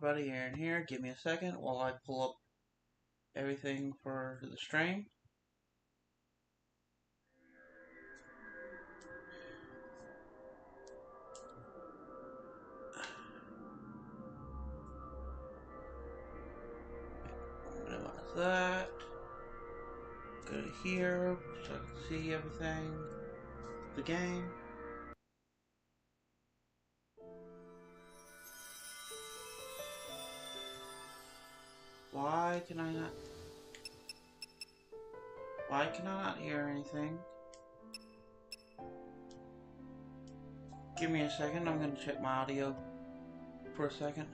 everybody in here. Give me a second while I pull up everything for the stream. Minimize that. Go to here so I can see everything. The game. Why can I not hear anything? Give me a second, I'm gonna check my audio for a second.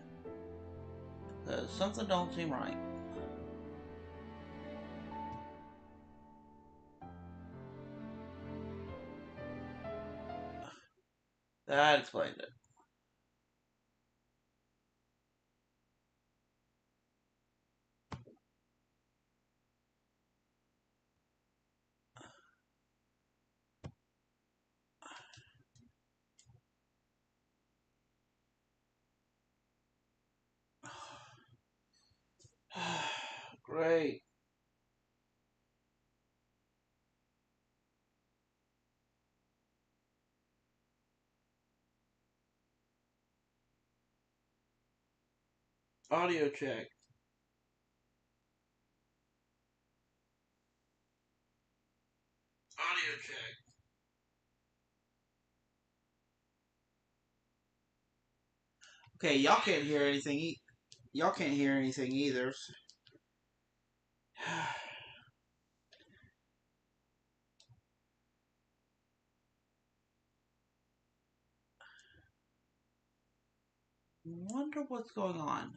Something don't seem right. That explains it. Great. Audio check. Audio check. Okay, y'all can't hear anything. Y'all can't hear anything either. Wonder what's going on.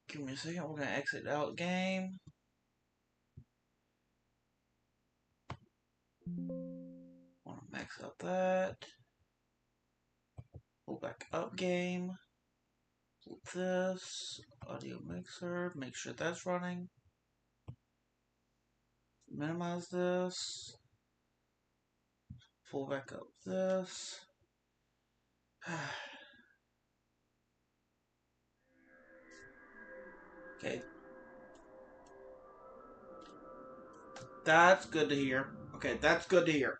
Give me a second. We're gonna exit out game. Want to max out that. Pull back up game. Pull this audio mixer. Make sure that's running. Minimize this. Pull back up this. Okay. That's good to hear. Okay, that's good to hear.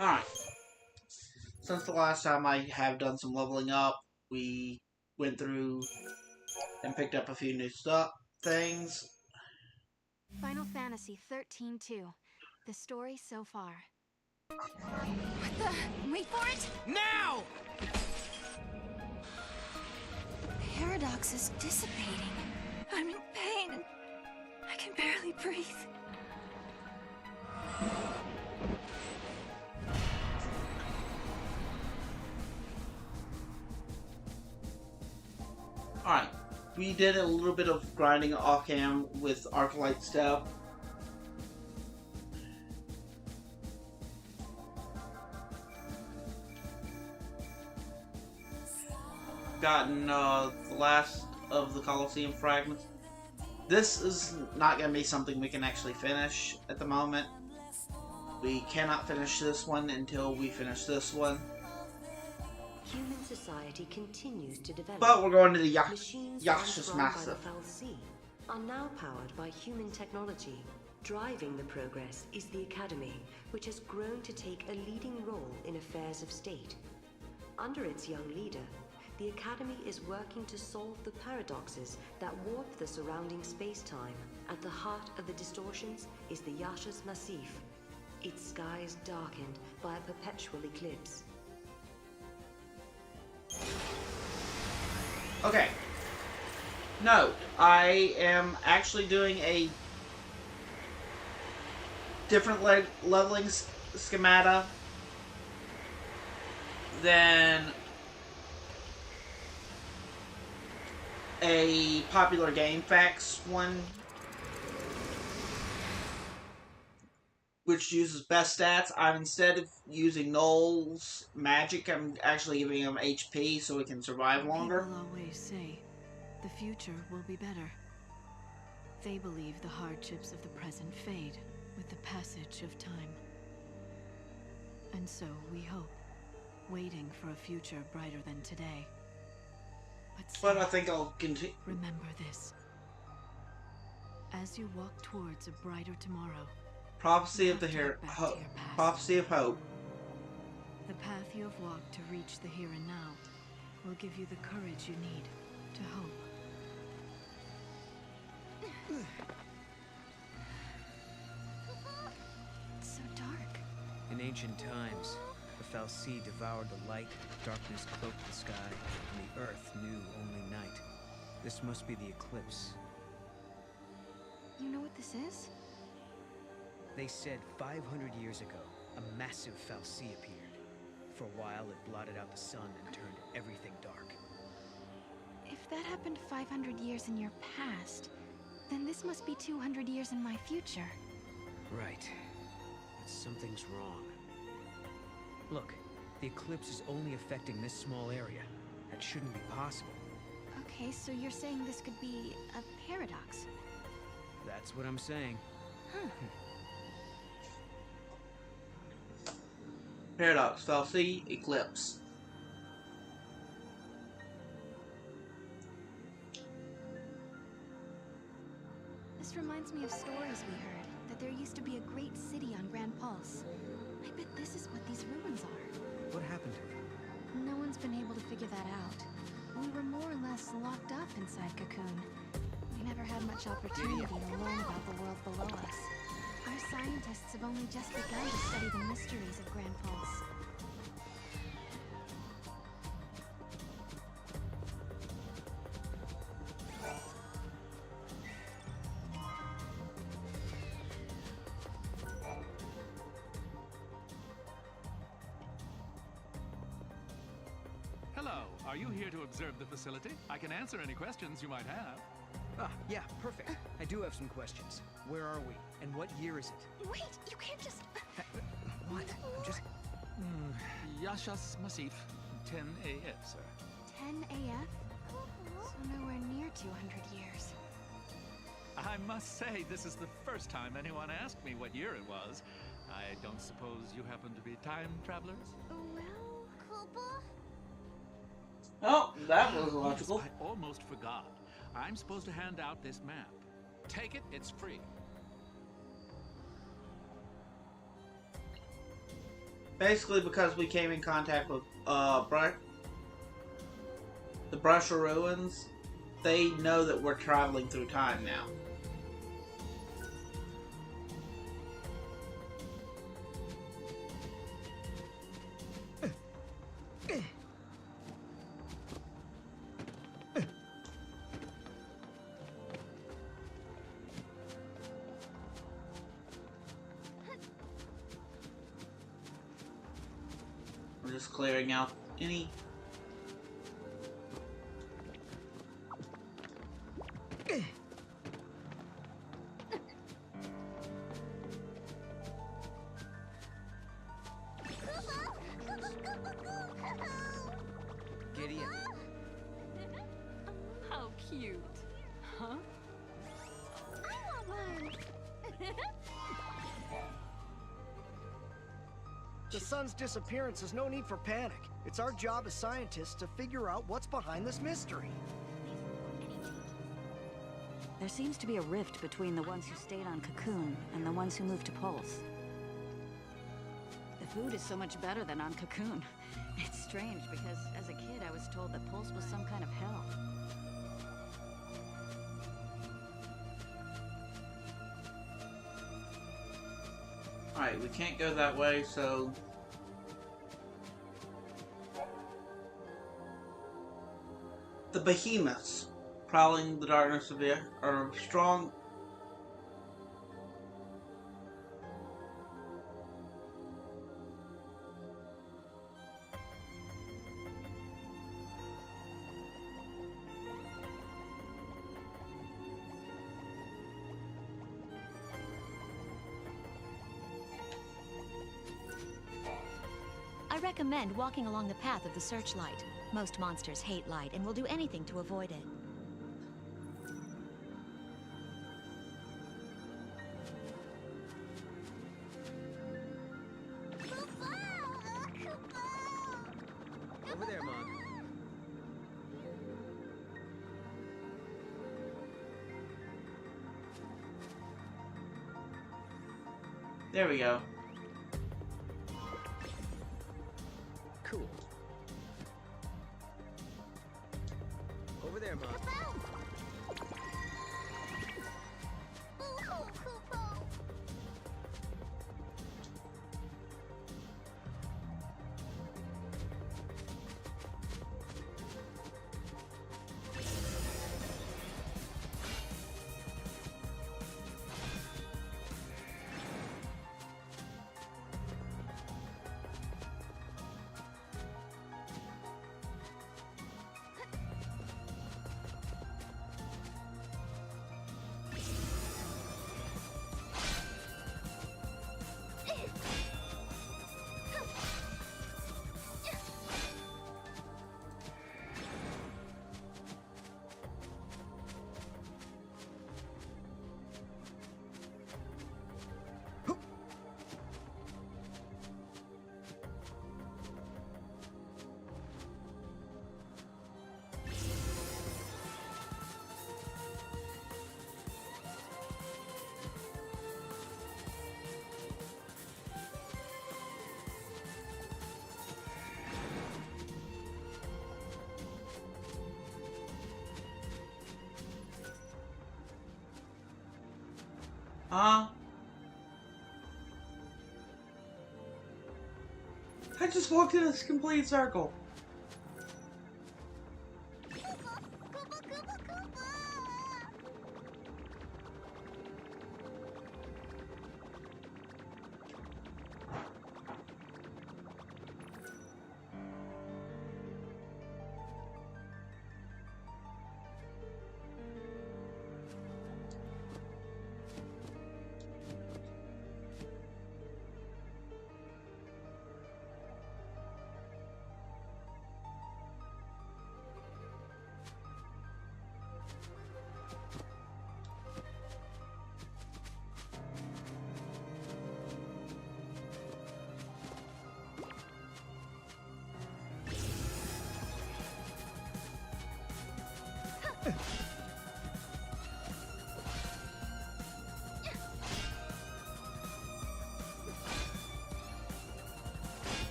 Alright. Since the last time I have done some leveling up, we went through and picked up a few new things. Final Fantasy XIII-2. The story so far. What the? Wait for it! Now! The paradox is dissipating. I'm in pain. I can barely breathe. Alright, we did a little bit of grinding off cam with Arclight Step. Gotten the last of the Colosseum fragments. This is not going to be something we can actually finish at the moment. We cannot finish this one until we finish this one. Human society continues to develop. But we're going to the Machines Yasha's run by the Massive. Foul Sea are now powered by human technology. Driving the progress is the Academy, which has grown to take a leading role in affairs of state. Under its young leader, the Academy is working to solve the paradoxes that warp the surrounding space-time. At the heart of the distortions is the Yasha's Massif, its skies darkened by a perpetual eclipse. Okay. Note, I am actually doing a different leveling schemata than a popular game facts one, which uses best stats. I'm instead of using Noel's magic, I'm actually giving him HP so he can survive longer. People always say the future will be better. They believe the hardships of the present fade with the passage of time. And so we hope, waiting for a future brighter than today. But I think I'll continue. Remember this. As you walk towards a brighter tomorrow, Prophecy you of the have to here. look back to your past. Prophecy of hope. The path you have walked to reach the here and now will give you the courage you need to hope. It's so dark. In ancient times, the Fal'Cie devoured the light, darkness cloaked the sky, and the earth knew only night. This must be the eclipse. You know what this is? They said 500 years ago, a massive Fal'Cie appeared. For a while, it blotted out the sun and turned everything dark. If that happened 500 years in your past, then this must be 200 years in my future. Right. But something's wrong. Look, the eclipse is only affecting this small area. That shouldn't be possible. Okay, so you're saying this could be a paradox. That's what I'm saying. Huh. Paradox. Fal'Cie. Eclipse. This reminds me of stories we heard, that there used to be a great city on Grand Pulse. I bet this is what these ruins are. What happened to it? No one's been able to figure that out. We were more or less locked up inside Cocoon. We never had much opportunity to learn about the world below us. Our scientists have only just begun to study the mysteries of Grand Pulse. Hello, are you here to observe the facility? I can answer any questions you might have. Ah, yeah, perfect. I do have some questions. Where are we? And what year is it? Wait, you can't just... What? I'm just... Yashas Masif, 10 AF, sir. 10 AF? So nowhere near 200 years. I must say, this is the first time anyone asked me what year it was. I don't suppose you happen to be time travelers? Well, Koopa? Oh, that was logical. I almost forgot. I'm supposed to hand out this map. Take it, it's free. Basically, because we came in contact with the Brusher Ruins, they know that we're traveling through time now. We're just clearing out any... Gideon. How cute. Huh? I want one. The sun's disappearance is no need for panic. It's our job as scientists to figure out what's behind this mystery. There seems to be a rift between the ones who stayed on Cocoon and the ones who moved to Pulse. The food is so much better than on Cocoon. It's strange because as a kid I was told that Pulse was some kind of hell. Alright, we can't go that way, so... The behemoths prowling the darkness of the earth are strong. I recommend walking along the path of the searchlight. Most monsters hate light and will do anything to avoid it. There we go. Cool. Over there, Mom. Huh? I just walked in a complete circle.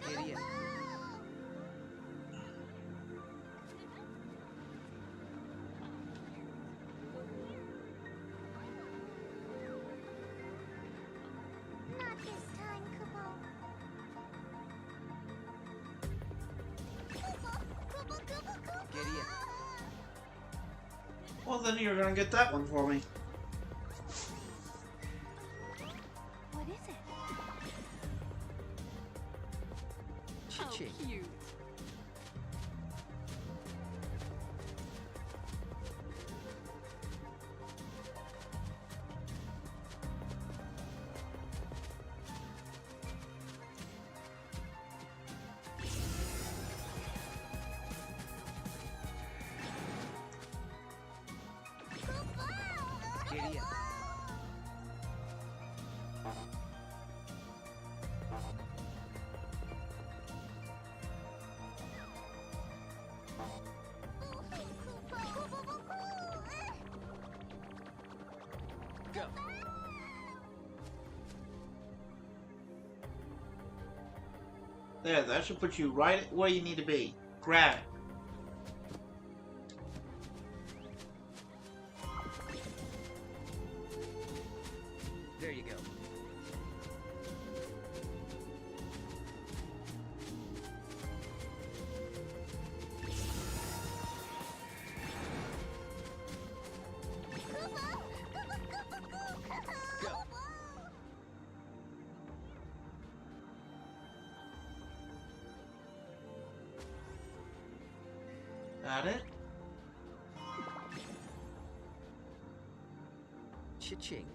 Idiot. Not this time, Kubo. Idiot. Well, then you're gonna get that one for me. What is it? Chi-chi. Cute. Idiot. Go. There, that should put you right where you need to be. Grab it. There you go. Got it? Cha-ching.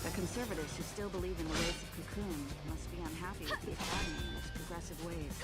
The conservators who still believe in the ways of Cocoon must be unhappy with the Academy and its progressive ways.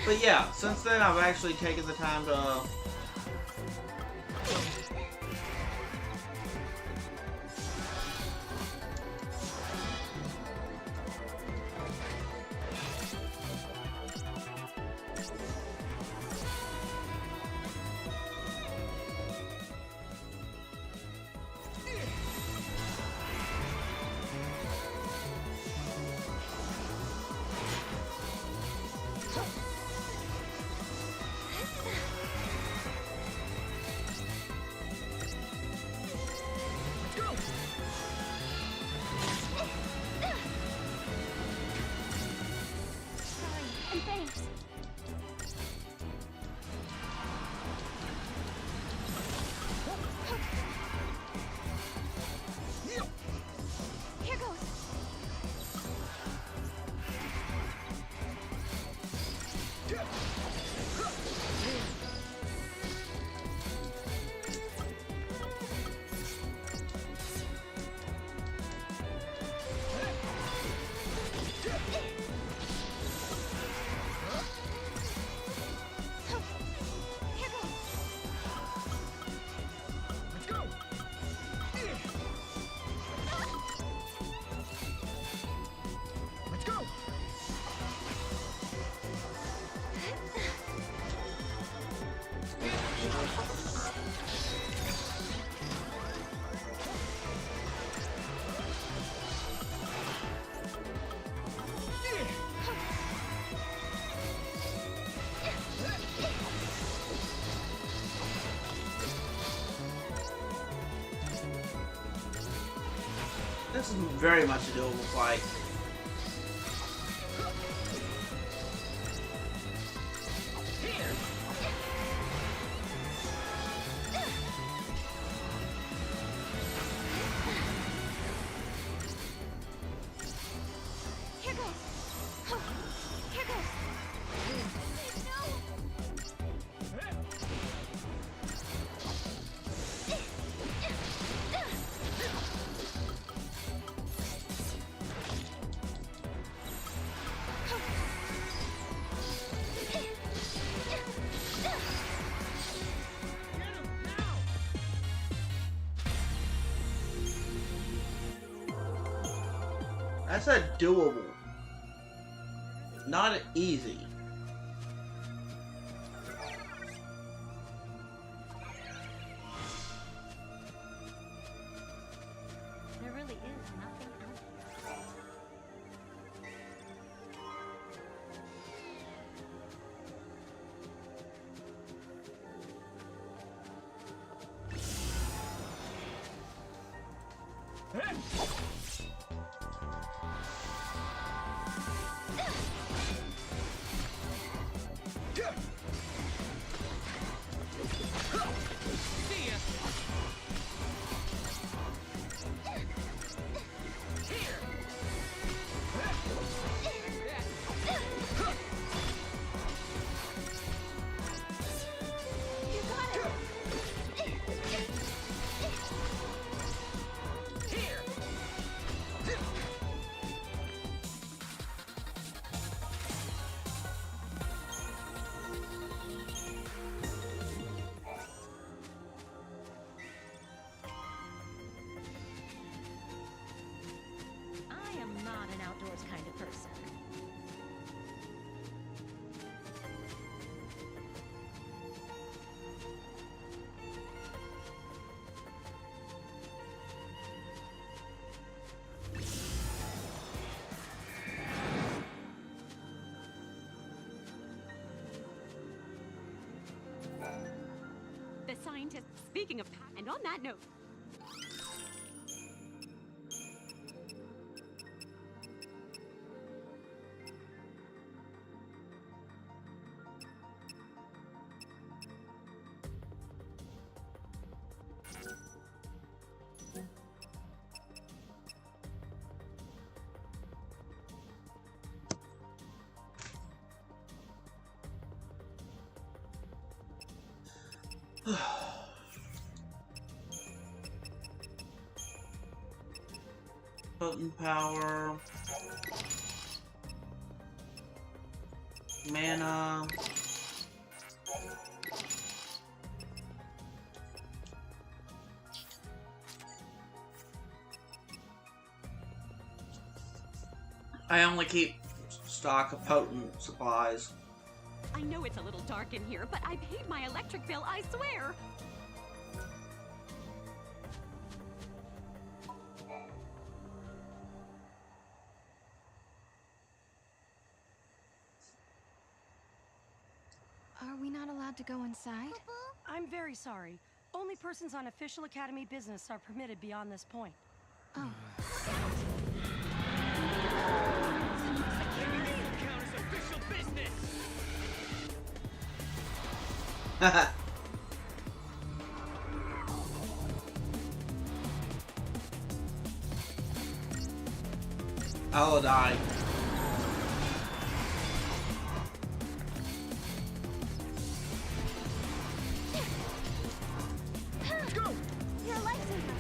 But yeah, since then I've actually taken the time to And thanks. Here goes. Here goes. Let's go! Let's go! This is very much a doable fight. Here goes. Here goes. That's a doable. Not easy. There really is nothing out here. Speaking of, and on that note, Potent power. Mana. I only keep stock of potent supplies. I know it's a little dark in here, but I paid my electric bill, I swear. Are we not allowed to go inside? I'm very sorry. Only persons on official Academy business are permitted beyond this point. Oh. Official business. I'll die. Let's go! You're a lifesaver!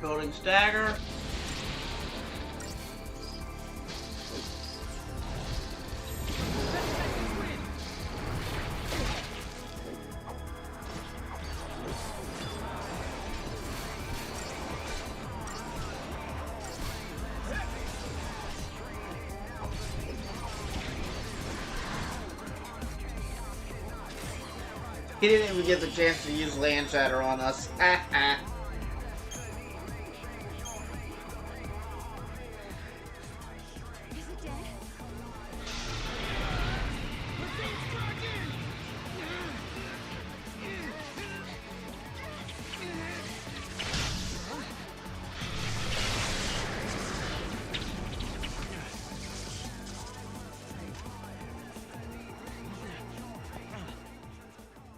Building stagger. He didn't even get the chance to use land shatter on us.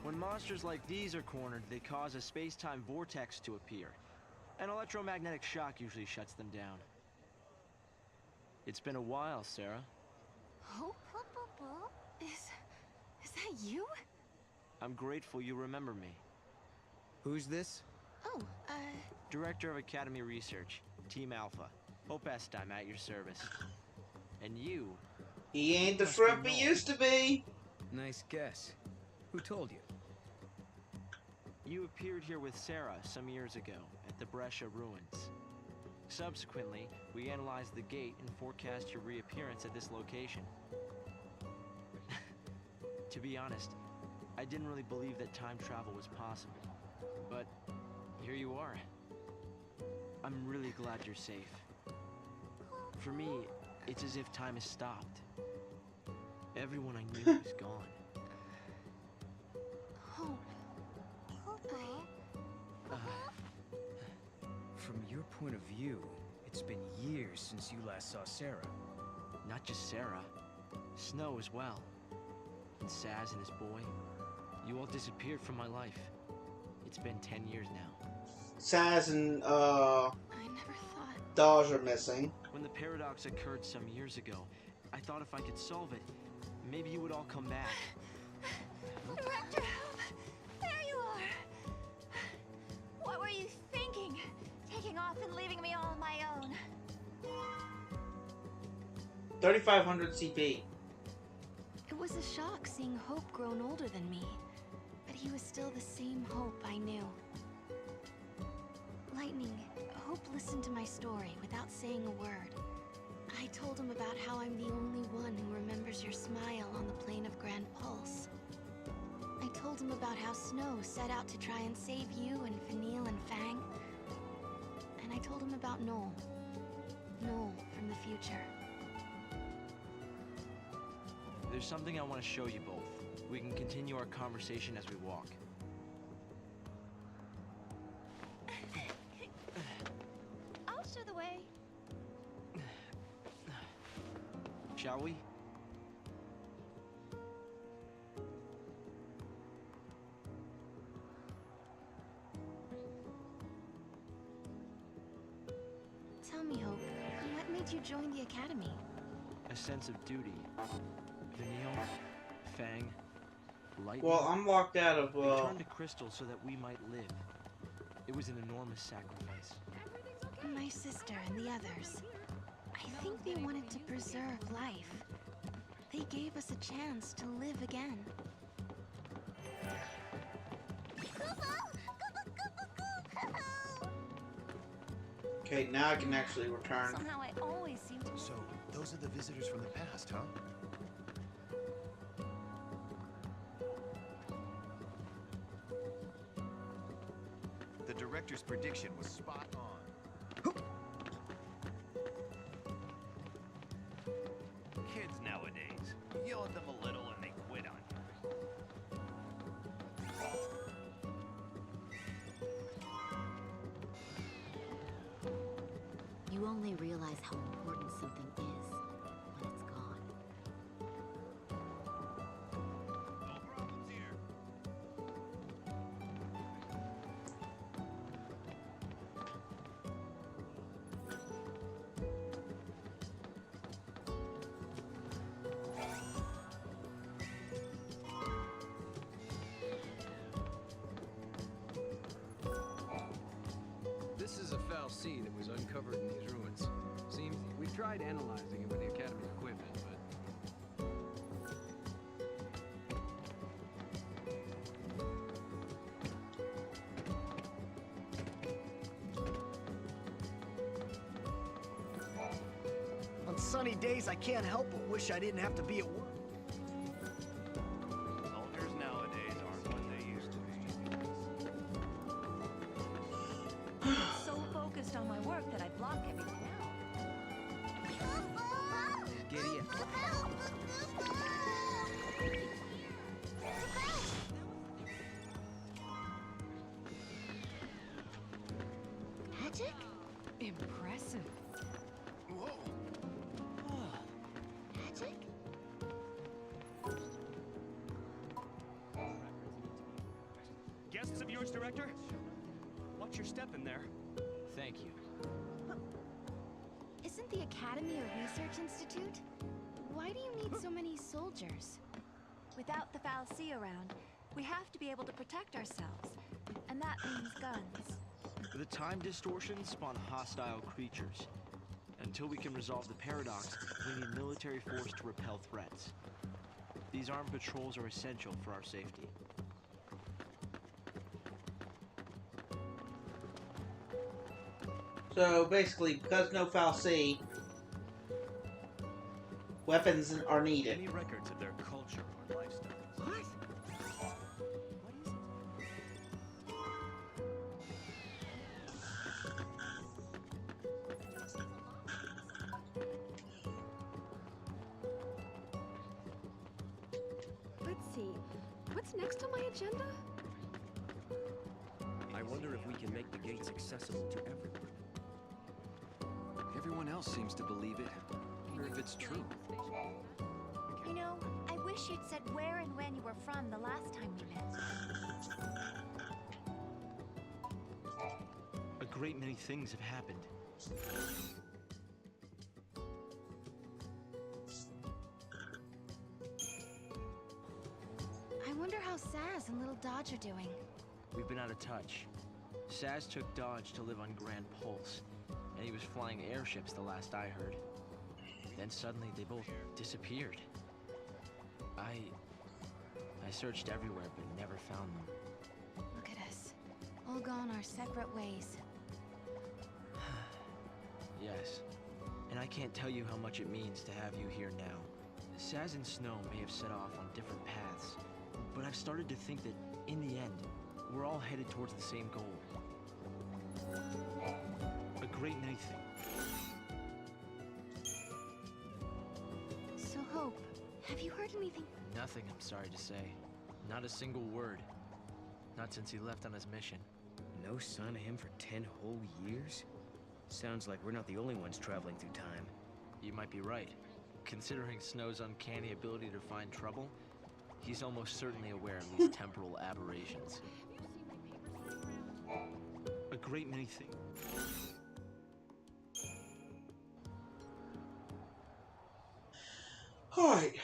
When monsters like these are cornered, they cause a space-time vortex to appear. An electromagnetic shock usually shuts them down. It's been a while, Serah. Oh, is that you? I'm grateful you remember me. Who's this? Oh, Director of Academy Research, Team Alpha. Opest, I'm at your service. And you... He ain't the shrimp he used to be! Nice guess. Who told you? You appeared here with Serah some years ago at the Brescia ruins. Subsequently, we analyzed the gate and forecast your reappearance at this location. To be honest, I didn't really believe that time travel was possible. But here you are. I'm really glad you're safe. For me, it's as if time has stopped. Everyone I knew is gone. Hope. From your point of view, it's been years since you last saw Serah. Not just Serah, Snow as well. And Saz and his boy. You all disappeared from my life. It's been 10 years now. Saz and I never thought. Dodge are missing. When the paradox occurred some years ago, I thought if I could solve it, maybe you would all come back. Director Hope! There you are! What were you thinking? Taking off and leaving me all on my own. 3,500 CP. It was a shock seeing Hope grown older than me. But he was still the same Hope I knew. Lightning, Hope listened to my story without saying a word. I told him about how I'm the only one who remembers your smile on the plane of Grand Pulse. I told him about how Snow set out to try and save you and Fanil and Fang. And I told him about Noel. Noel from the future. There's something I want to show you both. We can continue our conversation as we walk. I'll show the way. Shall we? Tell me, Hope, what made you join the Academy? A sense of duty. Vanille, Fang, Lightning. Well, I'm locked out of, They turned to Crystal so that we might live. It was an enormous sacrifice. My sister and the others. I think they wanted to preserve life. They gave us a chance to live again. Okay, now I can actually return. Somehow I always seem to... So, those are the visitors from the past, huh? The director's prediction was spot on. Kids nowadays, yell at them a little and they quit on you. You only realize how important something is when it's gone. No problems here. This is a foul sea that was uncovered in these ruins. Seems we tried analyzing it with the Academy equipment, but On sunny days, I can't help but wish I didn't have to be at work. Soldiers nowadays aren't what they used to be. I'm so focused on my work that I block everything out. Giddy up. Magic? Impressive. Whoa! Magic? Guests of yours, Director? Watch your step in there. Thank you. Isn't the Academy a research institute? Why do you need so many soldiers? Without the foul sea around, we have to be able to protect ourselves. And that means guns. The time distortions spawn hostile creatures. Until we can resolve the paradox, we need military force to repel threats. These armed patrols are essential for our safety. So basically, because no fal'Cie, weapons are needed. Any records of their culture or lifestyle? What? Let's see. What's next on my agenda? I wonder if we can make the gates accessible to everyone. Everyone else seems to believe it. I wonder if it's true. You know, I wish you'd said where and when you were from the last time we met. A great many things have happened. I wonder how Saz and little Dodge are doing. We've been out of touch. Saz took Dodge to live on Grand Pulse, and he was flying airships the last I heard. Then suddenly they both disappeared. I searched everywhere but never found them. Look at us. All gone our separate ways. Yes, and I can't tell you how much it means to have you here now. Saz and Snow may have set off on different paths, but I've started to think that, in the end, we're all headed towards the same goal. A great many things. So, Hope, have you heard anything? Nothing, I'm sorry to say. Not a single word. Not since he left on his mission. No sign of him for 10 whole years? Sounds like we're not the only ones traveling through time. You might be right. Considering Snow's uncanny ability to find trouble, he's almost certainly aware of these temporal aberrations. A great many things. Alright.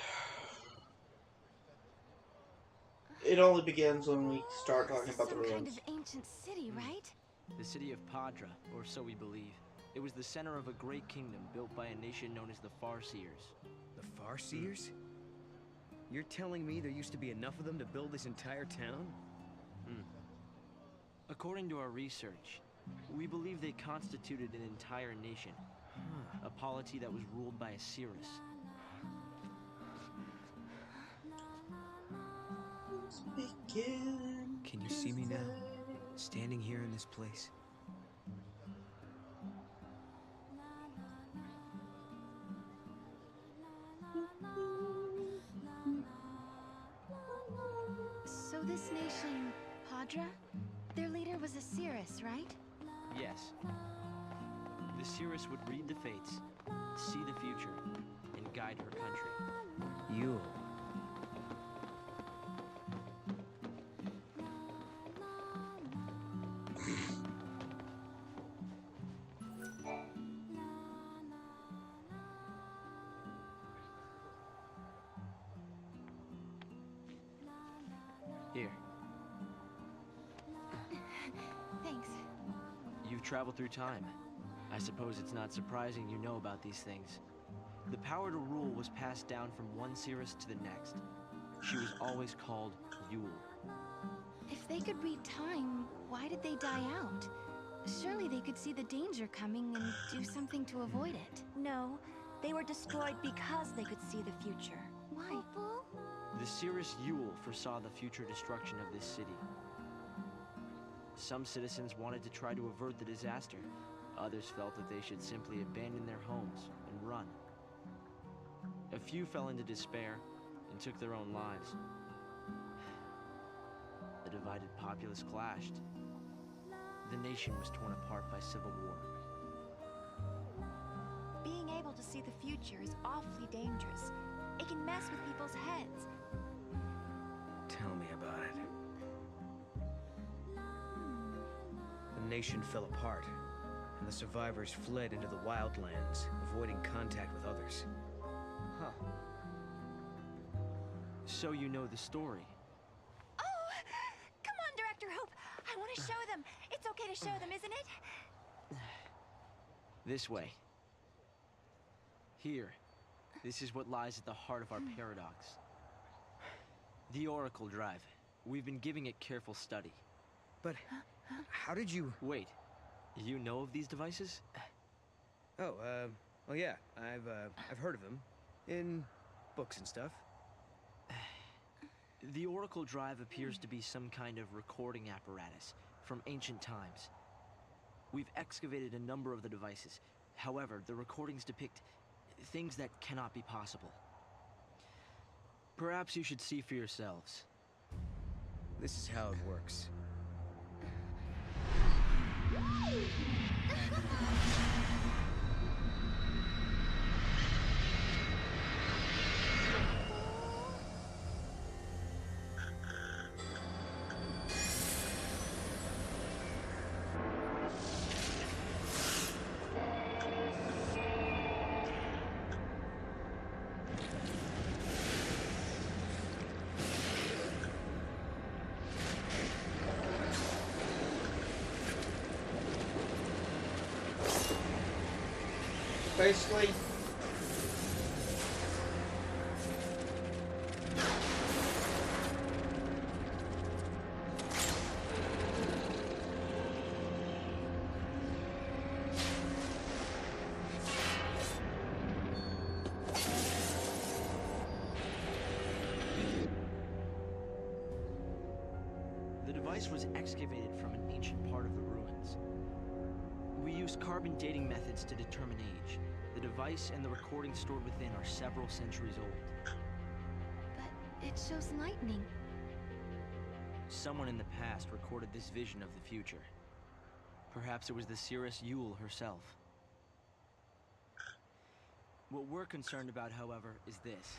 It only begins when we start talking about the Some kind ruins. of ancient city, right? The city of Padra, or so we believe. It was the center of a great kingdom built by a nation known as the Farseers. The Farseers? You're telling me there used to be enough of them to build this entire town? According to our research, we believe they constituted an entire nation. A polity that was ruled by a Cirrus. Can you see me now? Standing here in this place? So this nation, Padra, their leader was a Cirrus, right? Yes. The Cirrus would read the fates, see the future, and guide her country. You. Here. Thanks. You've traveled through time. I suppose it's not surprising you know about these things. The power to rule was passed down from one Cirrus to the next. She was always called Yule. If they could read time, why did they die out? Surely they could see the danger coming and do something to avoid it. No, they were destroyed because they could see the future. Why? The Cirrus Yule foresaw the future destruction of this city. Some citizens wanted to try to avert the disaster. Others felt that they should simply abandon their homes and run. A few fell into despair and took their own lives. The divided populace clashed. The nation was torn apart by civil war. Being able to see the future is awfully dangerous. It can mess with people's heads. Tell me about it. The nation fell apart, and the survivors fled into the wildlands, avoiding contact with others. Huh. So you know the story. Oh! Come on, Director Hope! I want to show them! It's okay to show them, isn't it? This way. Here. This is what lies at the heart of our paradox. The Oracle Drive. We've been giving it careful study. But how did you... Wait. You know of these devices? Oh, well, yeah. I've heard of them. In books and stuff. The Oracle Drive appears to be some kind of recording apparatus from ancient times. We've excavated a number of the devices. However, the recordings depict things that cannot be possible. Perhaps you should see for yourselves. This is how it works. Basically, The device was excavated from an ancient part of the ruins. We used carbon dating methods to determine age. The device and the recording stored within are several centuries old. But it shows lightning. Someone in the past recorded this vision of the future. Perhaps it was the seeress Yule herself. What we're concerned about, however, is this.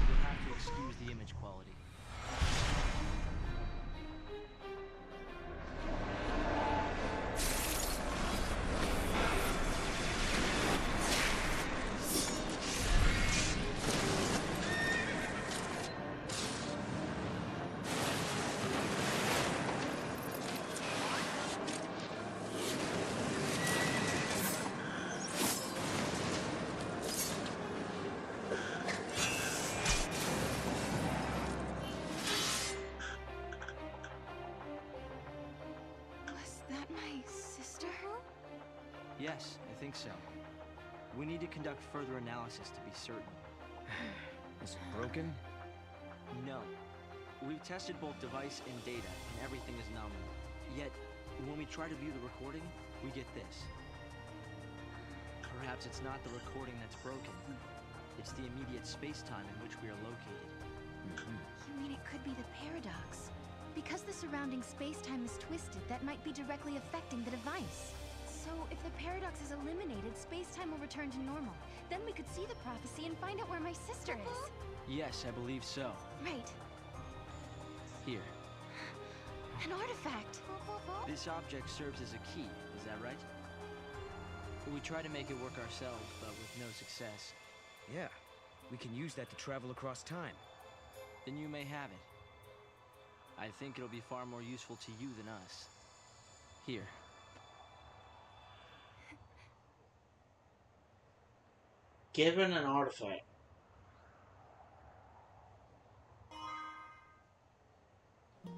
You'll have to excuse the image quality. Yes, I think so. We need to conduct further analysis to be certain. Is it broken? No. We've tested both device and data, and everything is nominal. Yet, when we try to view the recording, we get this. Perhaps it's not the recording that's broken. It's the immediate space-time in which we are located. You mean it could be the paradox? Because the surrounding space-time is twisted, that might be directly affecting the device. So, if the paradox is eliminated, space-time will return to normal. Then we could see the prophecy and find out where my sister is. Yes, I believe so. Right. Here. An artifact. This object serves as a key, is that right? We try to make it work ourselves, but with no success. Yeah, we can use that to travel across time. Then you may have it. I think it'll be far more useful to you than us. Here. given an artifact.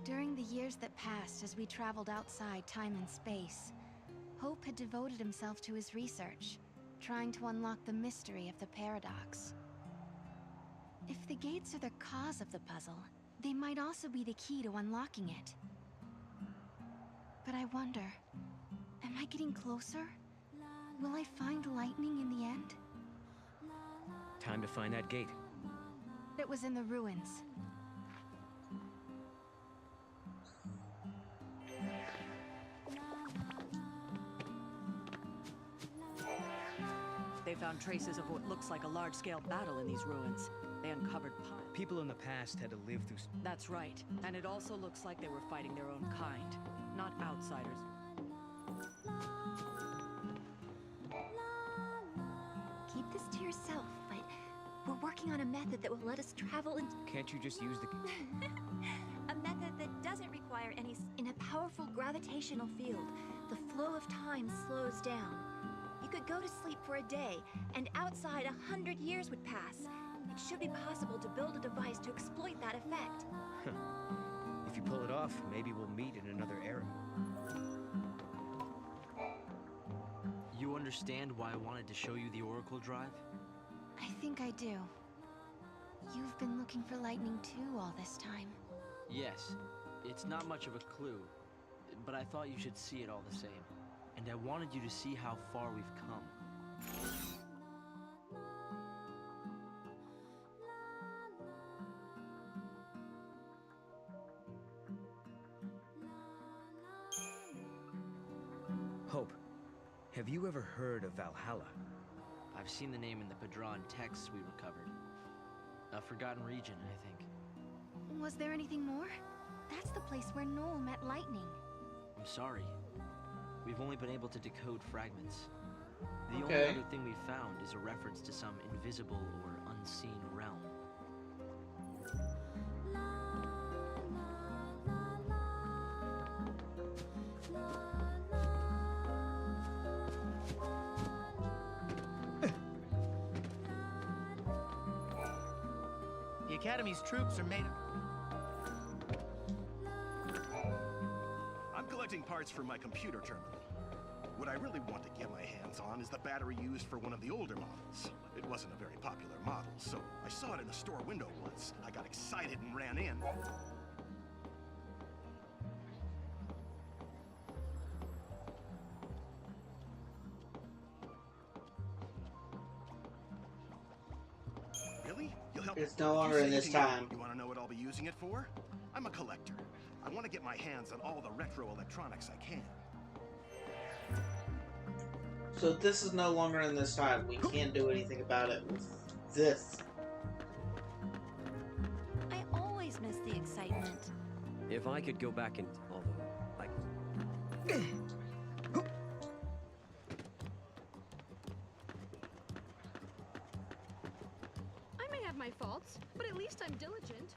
During the years that passed as we traveled outside time and space, Hope had devoted himself to his research, trying to unlock the mystery of the paradox. If the gates are the cause of the puzzle, they might also be the key to unlocking it. But I wonder, am I getting closer? Will I find lightning in the end? Time to find that gate. It was in the ruins. They found traces of what looks like a large-scale battle in these ruins. They uncovered people in the past had to live through... That's right. And it also looks like they were fighting their own kind, not outsiders. Keep this to yourself, but we're working on a method that will let us travel in... Can't you just use the... A method that doesn't require any... In a powerful gravitational field, the flow of time slows down. You could go to sleep for a day, and outside 100 years would pass. It should be possible to build a device to exploit that effect. If you pull it off, maybe we'll meet in another era. you understand why I wanted to show you the Oracle Drive? I think I do. You've been looking for lightning too all this time. Yes. It's not much of a clue, but I thought you should see it all the same. And I wanted you to see how far we've come. Hope, have you ever heard of Valhalla? I've seen the name in the Padron texts we recovered. A forgotten region, I think. Was there anything more? That's the place where Noel met lightning. I'm sorry. We've only been able to decode fragments. The Okay. only other thing we found is a reference to some invisible or unseen realm. The Academy's troops are made of... I'm collecting parts for my computer terminal. What I really want to get my hands on is the battery used for one of the older models. It wasn't a very popular model, so I saw it in a store window once. I got excited and ran in. Really? You'll help? It's no longer You in say this you can- time. You want to know what I'll be using it for? I'm a collector. I want to get my hands on all the retro electronics I can. So this is no longer in this time. We can't do anything about it with this. I always miss the excitement. If I could go back and... although, like... I may have my faults, but at least I'm diligent.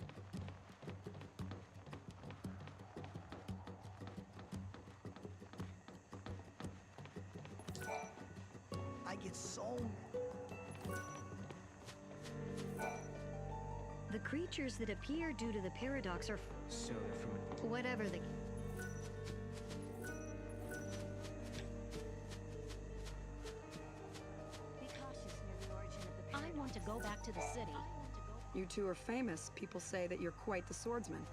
I get so... The creatures that appear due to the paradox are So they're from... whatever the... I want to go back to the city. You two are famous. People say that you're quite the swordsman.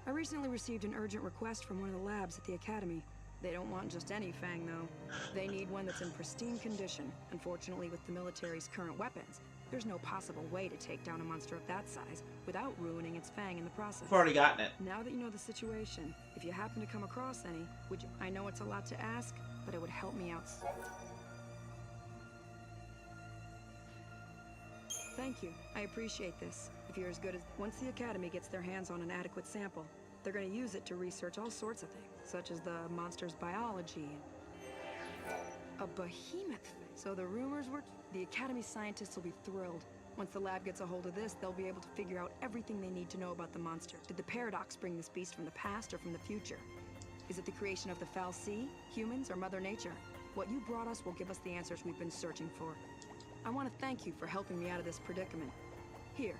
I recently received an urgent request from one of the labs at the Academy. They don't want just any Fang, though. They need one that's in pristine condition. Unfortunately, with the military's current weapons, there's no possible way to take down a monster of that size without ruining its Fang in the process. I've already gotten it. Now that you know the situation, if you happen to come across any, would you... I know it's a lot to ask, but it would help me out. Thank you. I appreciate this. If you're as good as... Once the Academy gets their hands on an adequate sample, they're going to use it to research all sorts of things, such as the monster's biology and... A behemoth. So the rumors were... The Academy scientists will be thrilled. Once the lab gets a hold of this, they'll be able to figure out everything they need to know about the monster. Did the paradox bring this beast from the past or from the future? Is it the creation of the Foul Sea, humans, or Mother Nature? What you brought us will give us the answers we've been searching for. I want to thank you for helping me out of this predicament. Here.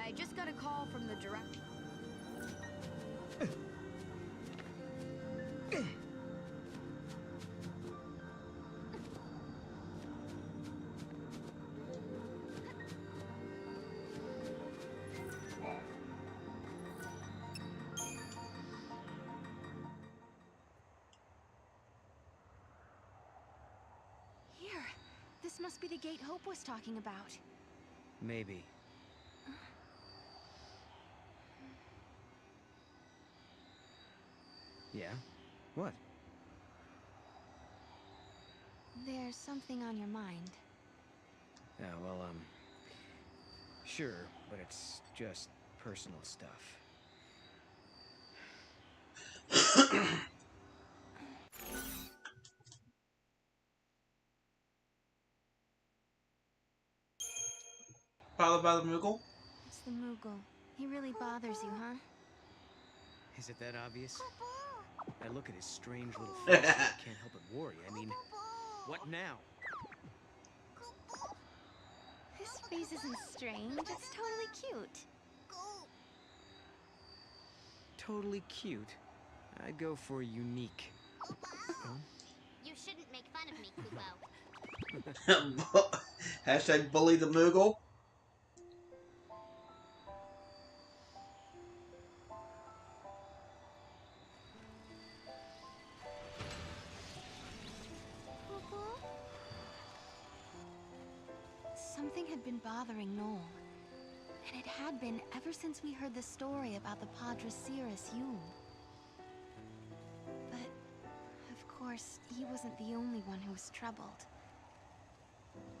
I just got a call from the director. Here. This must be the gate Hope was talking about. Maybe. Yeah? What? There's something on your mind. Yeah, well, sure, but it's just personal stuff. Followed by the Moogle? It's the Moogle. He really bothers you, huh? Is it that obvious? I look at his strange little face and I can't help but worry. I mean, what now? This phrase isn't strange. It's totally cute. Totally cute. I'd go for unique. You shouldn't make fun of me, Kubo. Hashtag bully the Moogle. Something had been bothering Noel. And it had been ever since we heard the story about the Padre Cirrus Yule. But, of course, he wasn't the only one who was troubled.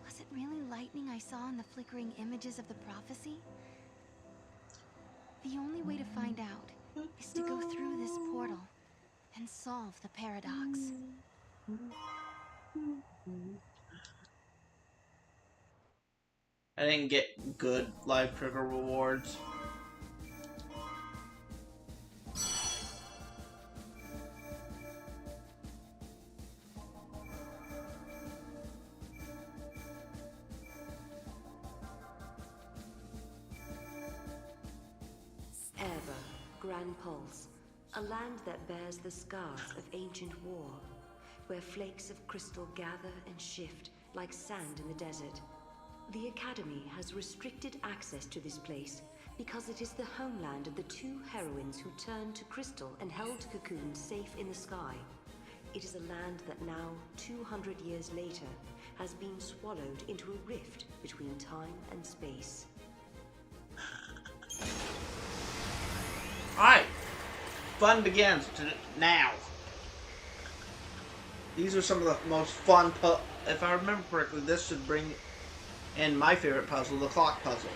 Was it really lightning I saw in the flickering images of the prophecy? The only way to find out is to go through this portal and solve the paradox. I didn't get good live trigger rewards. Ever, Grand Pulse, a land that bears the scars of ancient war, where flakes of crystal gather and shift like sand in the desert. The Academy has restricted access to this place because it is the homeland of the two heroines who turned to crystal and held Cocoon safe in the sky. It is a land that now, 200 years later, has been swallowed into a rift between time and space. Alright, fun begins now. These are some of the most fun if I remember correctly, this should bring in my favorite puzzle, the clock puzzle.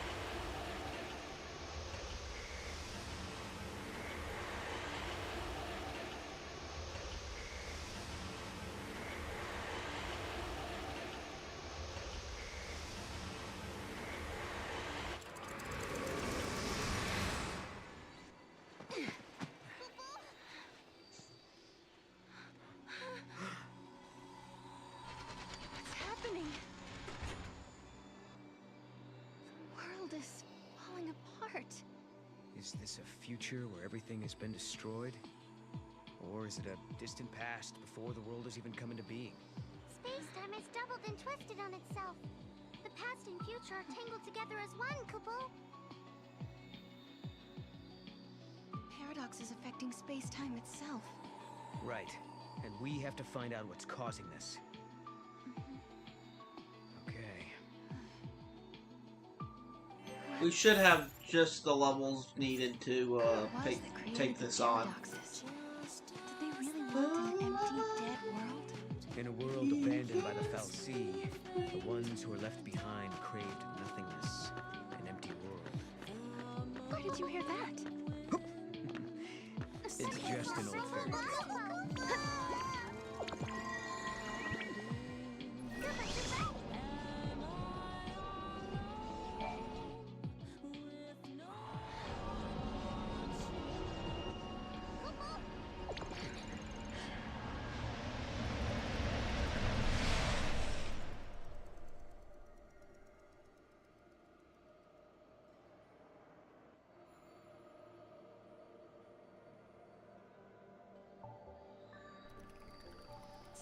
Is this a future where everything has been destroyed? Or is it a distant past before the world has even come into being? Space-time has doubled and twisted on itself. The past and future are tangled together as one, Kubo. Paradox is affecting space-time itself. Right. And we have to find out what's causing this. Okay. We should have just the levels needed to take this on. Did they really want an empty, dead world? In a world abandoned by the Fal'Cie, the ones who are left behind craved nothingness, an empty world. Where did you hear that? It's just an old fairy tale.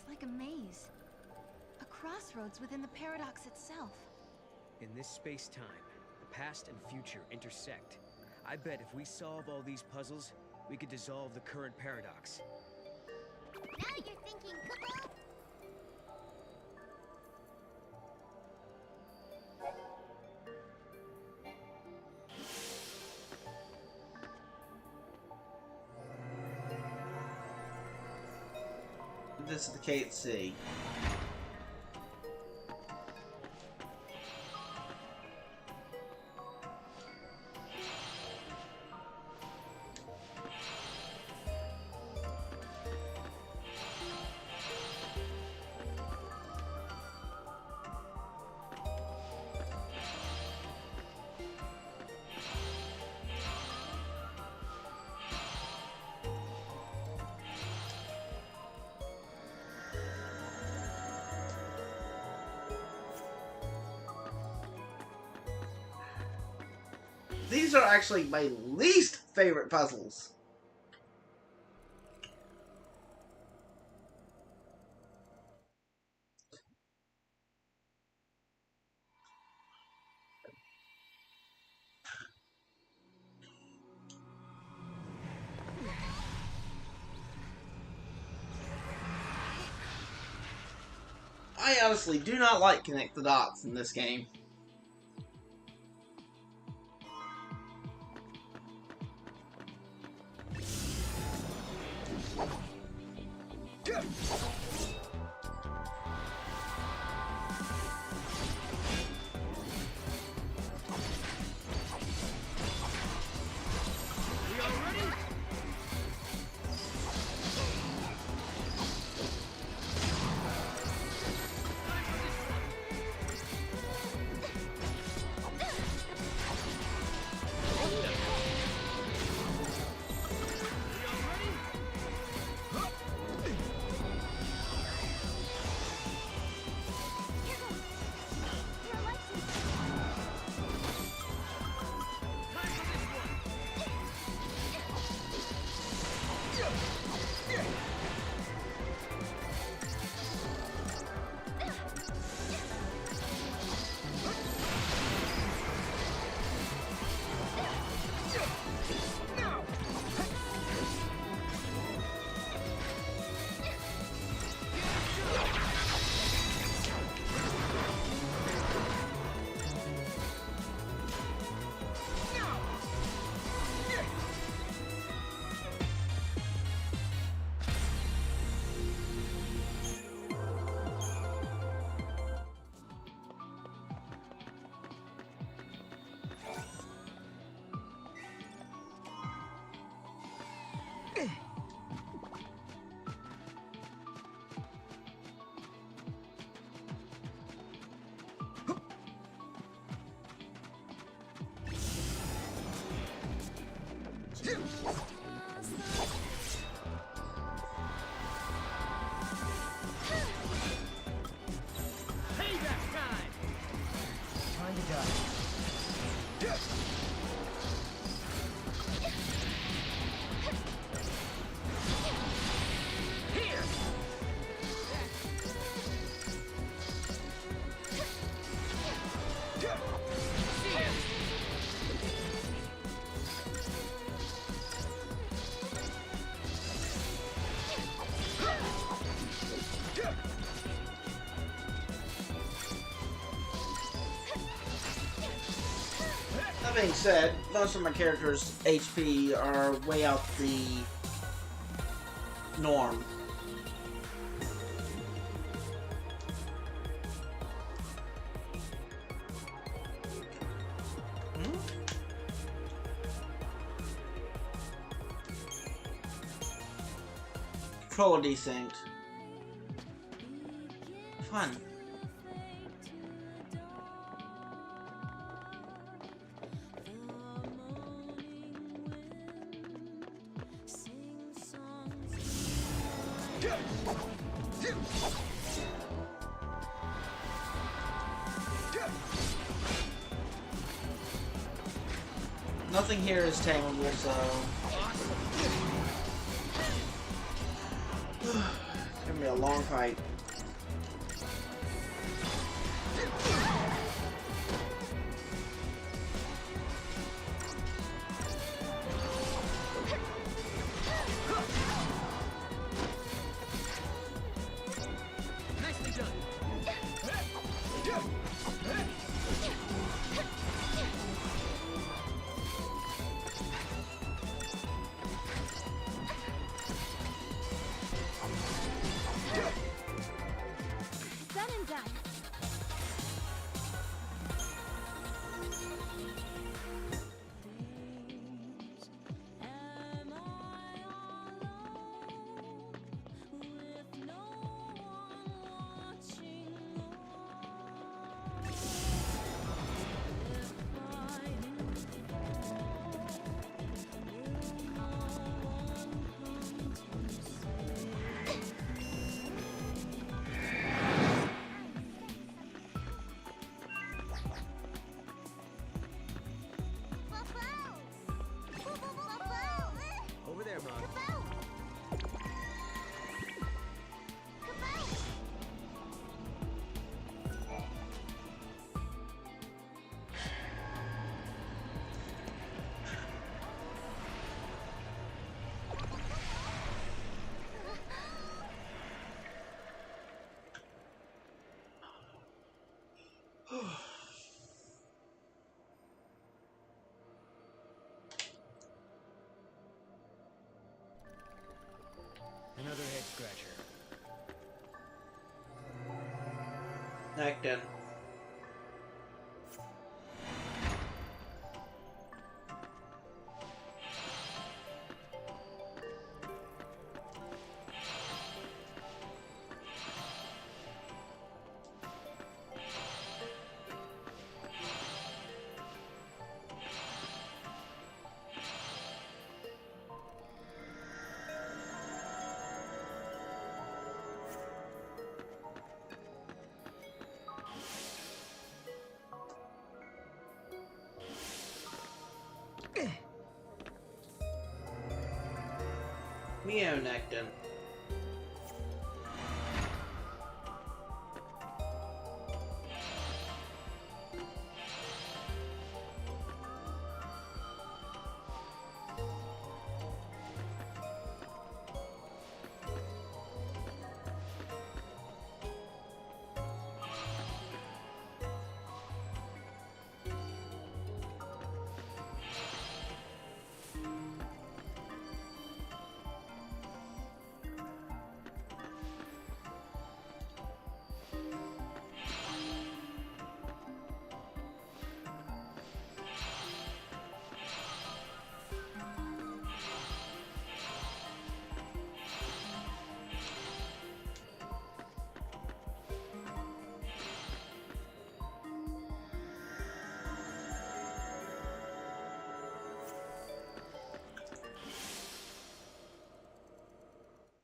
Like a maze. A crossroads within the paradox itself. In this space-time, the past and future intersect. I bet if we solve all these puzzles, we could dissolve the current paradox. Now you're thinking, Kubo. This is the XIII-2. These are actually my least favorite puzzles. I honestly do not like connect the dots in this game. That being said, most of my characters' HP are way out the norm. Controller desynced. Fun. Nothing here is tameable, so it's gonna be a long fight. scratcher. Necton. Necton.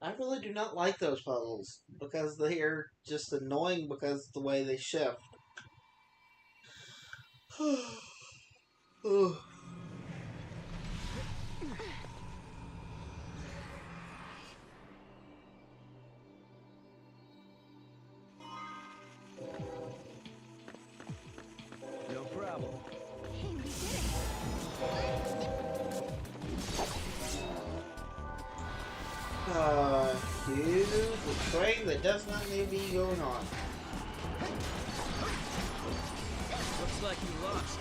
I really do not like those puzzles because they are just annoying because of the way they shift. No problem. Hey, we did it! Here's the train that does not need to be going on. Looks like you lost.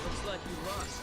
Looks like you lost.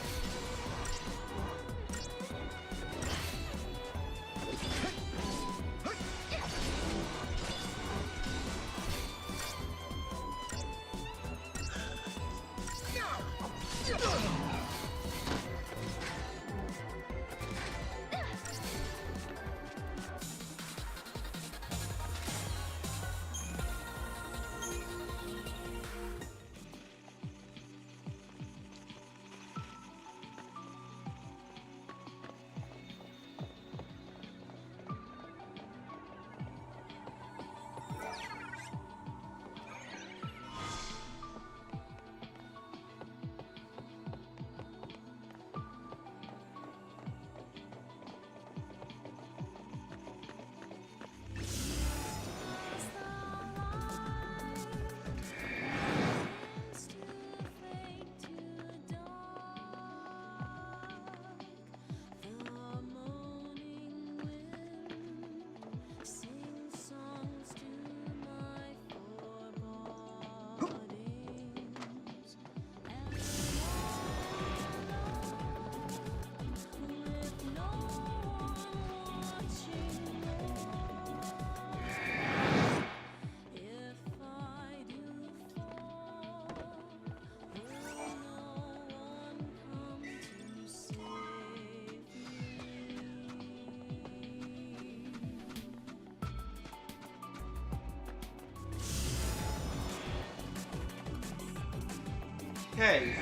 Okay.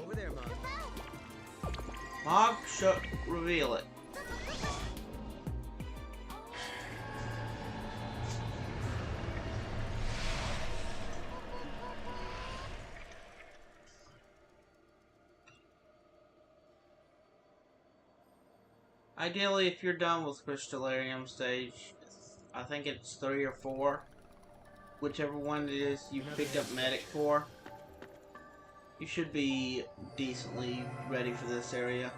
Over there, Mog. Mog should reveal it. Ideally, if you're done with Crystallarium stage, I think it's 3 or 4, whichever one it is you picked up Medic for, You should be decently ready for this area.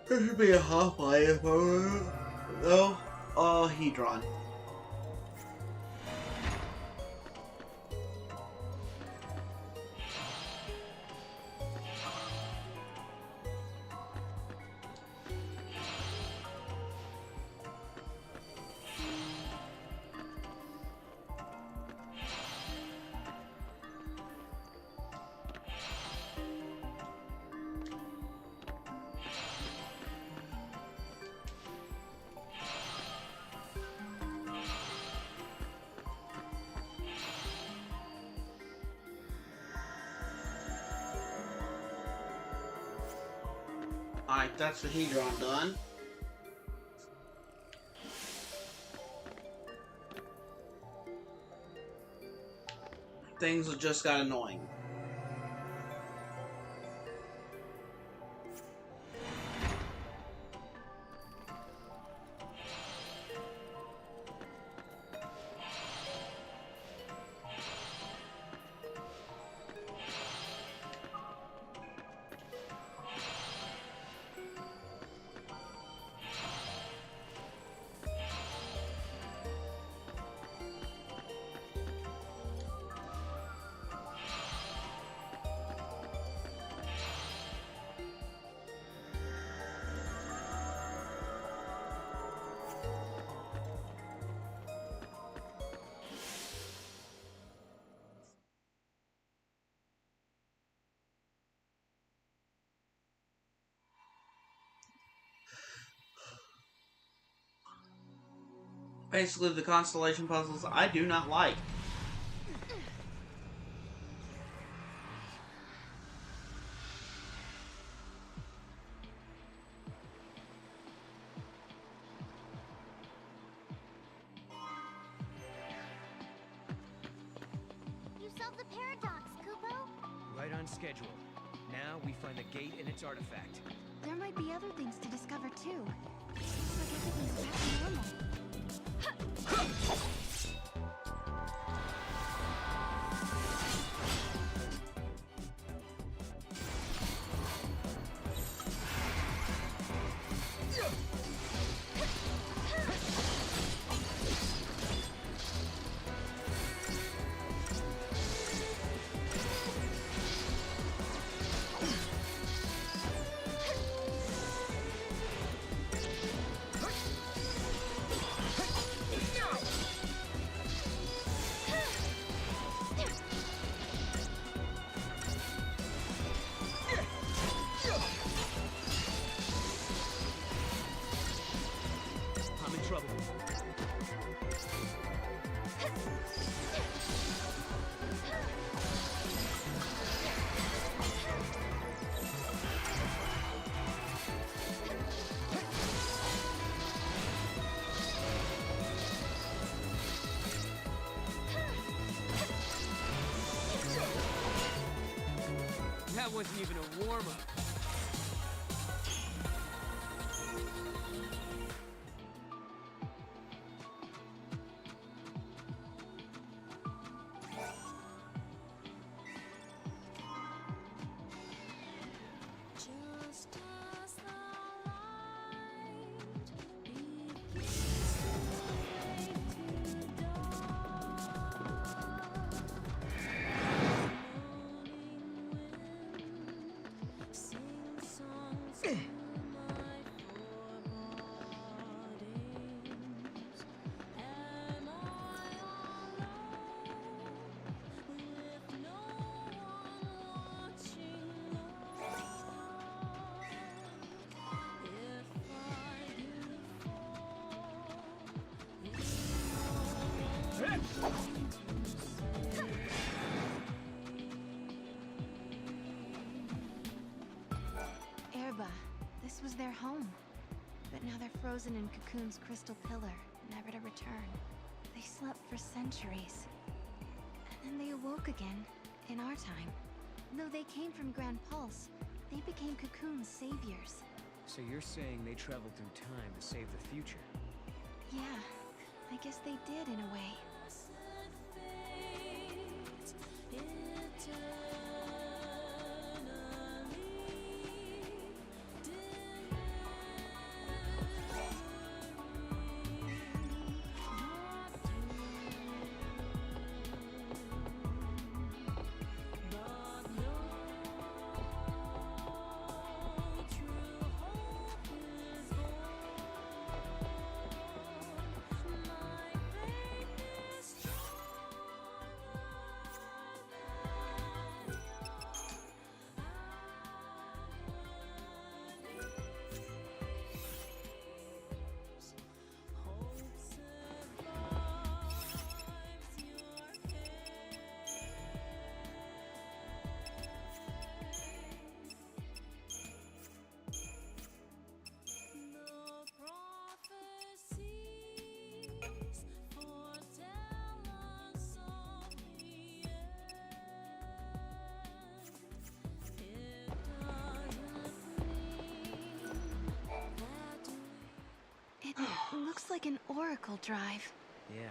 There should be a half-life. No? Oh, Hedron. Alright, that's the Hedron done. Things just got annoying. Basically, the constellation puzzles I do not like. You solved the paradox, Kupo. Right on schedule. Now we find the gate and its artifact. There might be other things to discover too. Seems like everything's back to normal. That wasn't even a warm-up. See Orba. This was their home. But now they're frozen in Cocoon's crystal pillar, never to return. They slept for centuries. And then they awoke again, in our time. Though they came from Grand Pulse, they became Cocoon's saviors. So you're saying they traveled through time to save the future? Yeah, I guess they did in a way. It looks like an oracle drive. Yeah.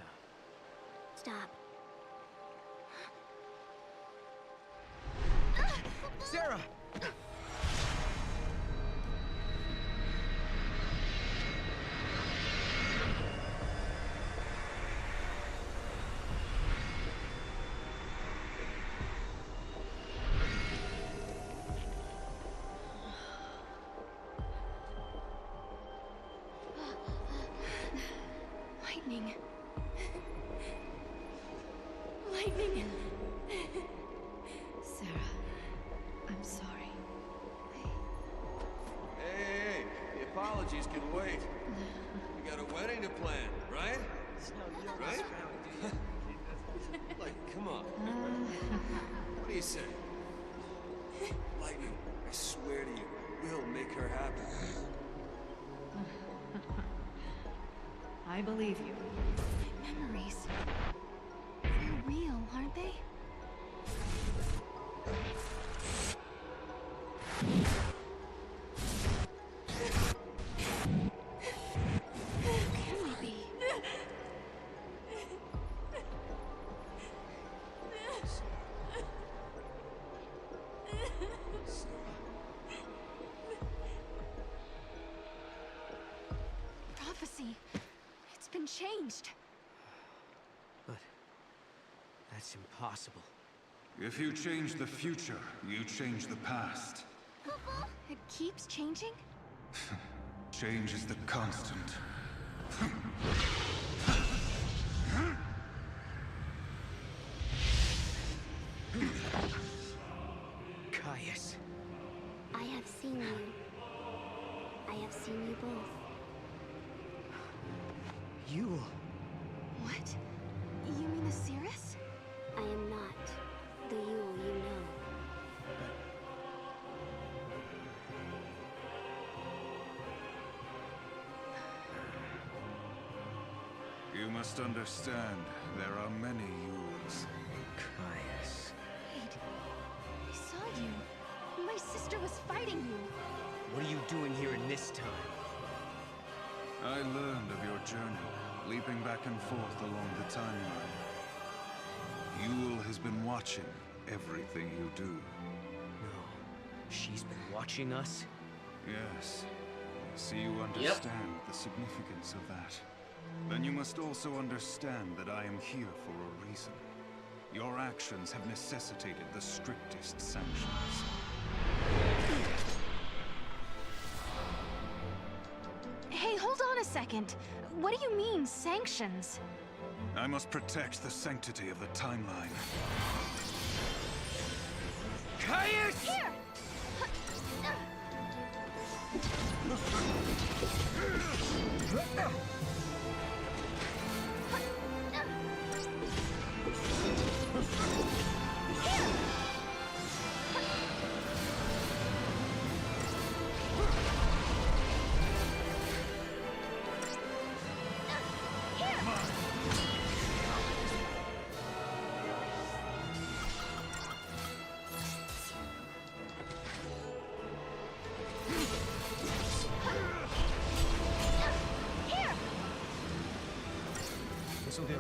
Stop. Serah! Lightning. Lightning. Serah, I'm sorry. Hey, the apologies can wait. We got a wedding to plan, right? Right? Like, come on. What do you say? Lightning, I swear to you, we'll make her happy. I believe you. My memories. They're real, aren't they? Can we be? Prophecy. It's been changed. But that's impossible. If you change the future, you change the past. It keeps changing? Change is the constant. Caius. I have seen you. I have seen you both. You. What? You mean Osiris? I am not the Yule you know. You must understand, there are many Yules. Caius. Wait. I saw you. My sister was fighting you. What are you doing here in this time? I learned of your journey, leaping back and forth along the timeline. Yule has been watching everything you do. No. She's been watching us? Yes. See, you understand the significance of that. Then you must also understand that I am here for a reason. Your actions have necessitated the strictest sanctions. Hey, hold on a second. What do you mean, sanctions? I must protect the sanctity of the timeline. Caius! Here! This'll do.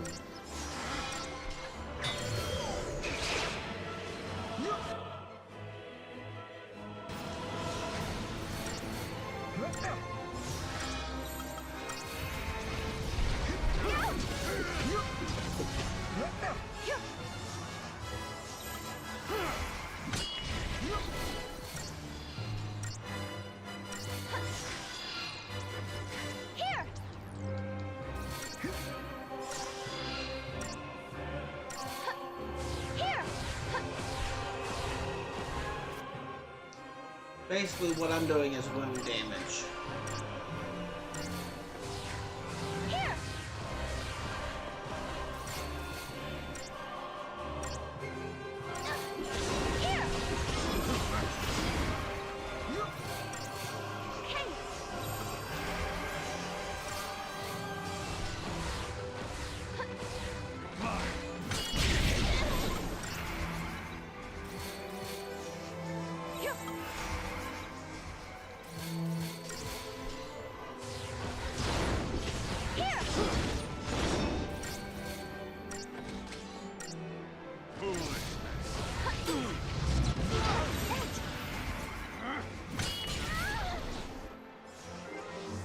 Basically, what I'm doing is wound damage.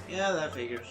Yeah, that figures.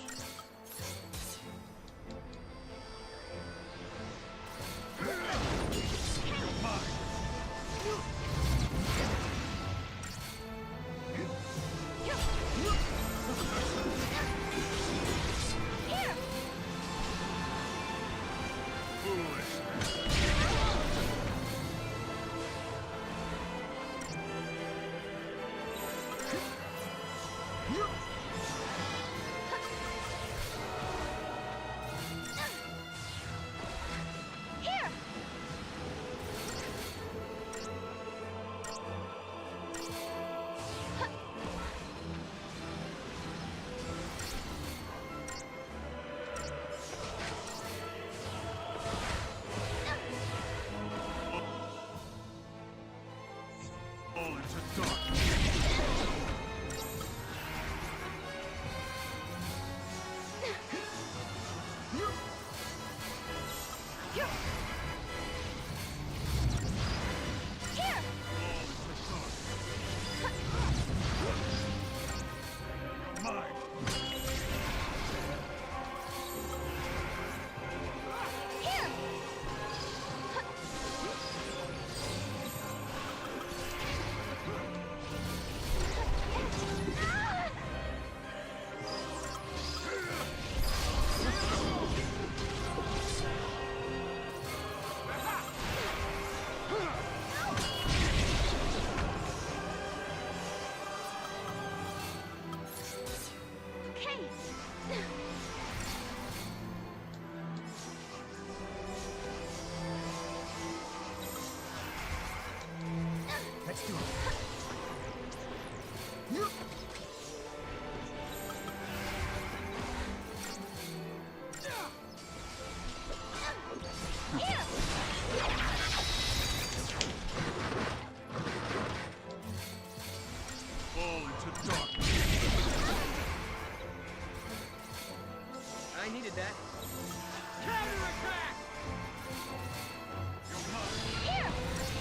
Let's do it. Fall into darkness. I needed that. Counterattack! You're mine.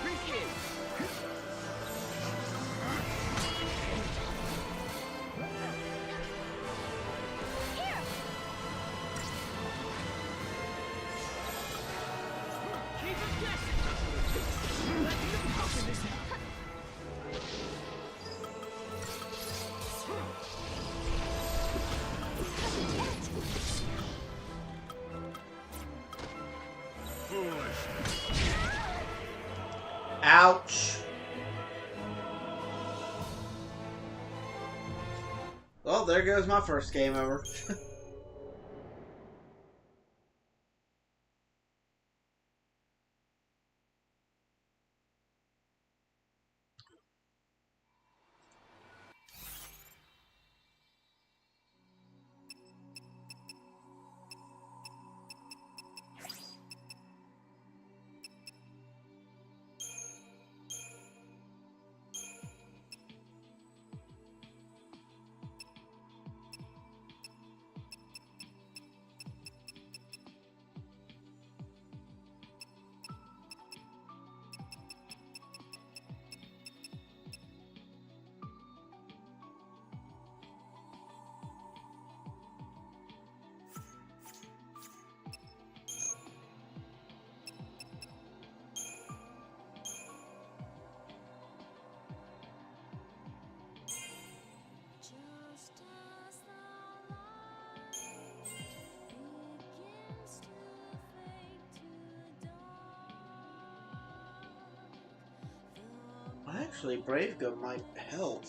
Appreciate it. Keep it guessing. How can this happen? Ouch. Well, there goes my first game over. Actually, Brave Go might help.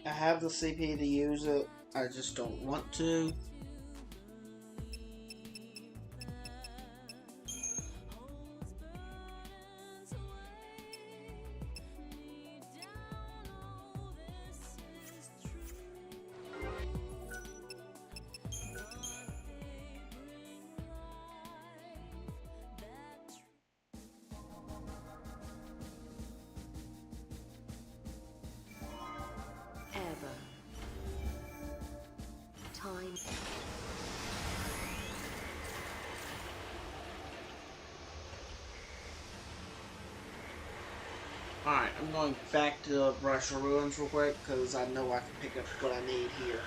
I have the CP to use it, I just don't want to. Alright, I'm going back to Brush Ruins real quick, because I know I can pick up what I need here.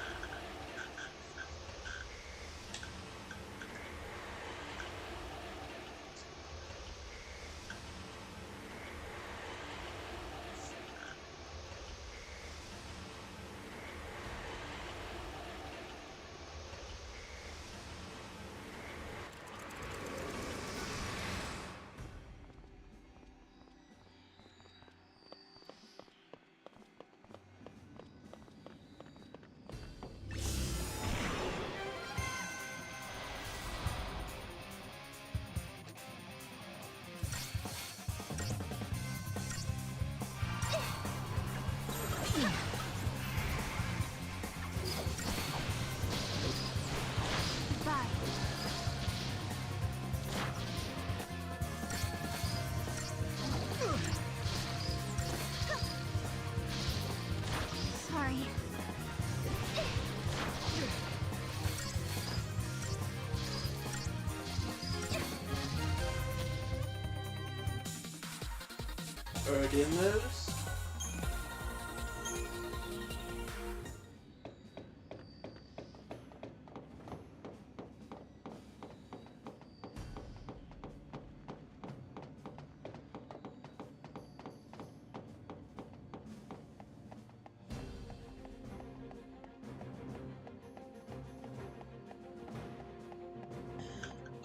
Moves.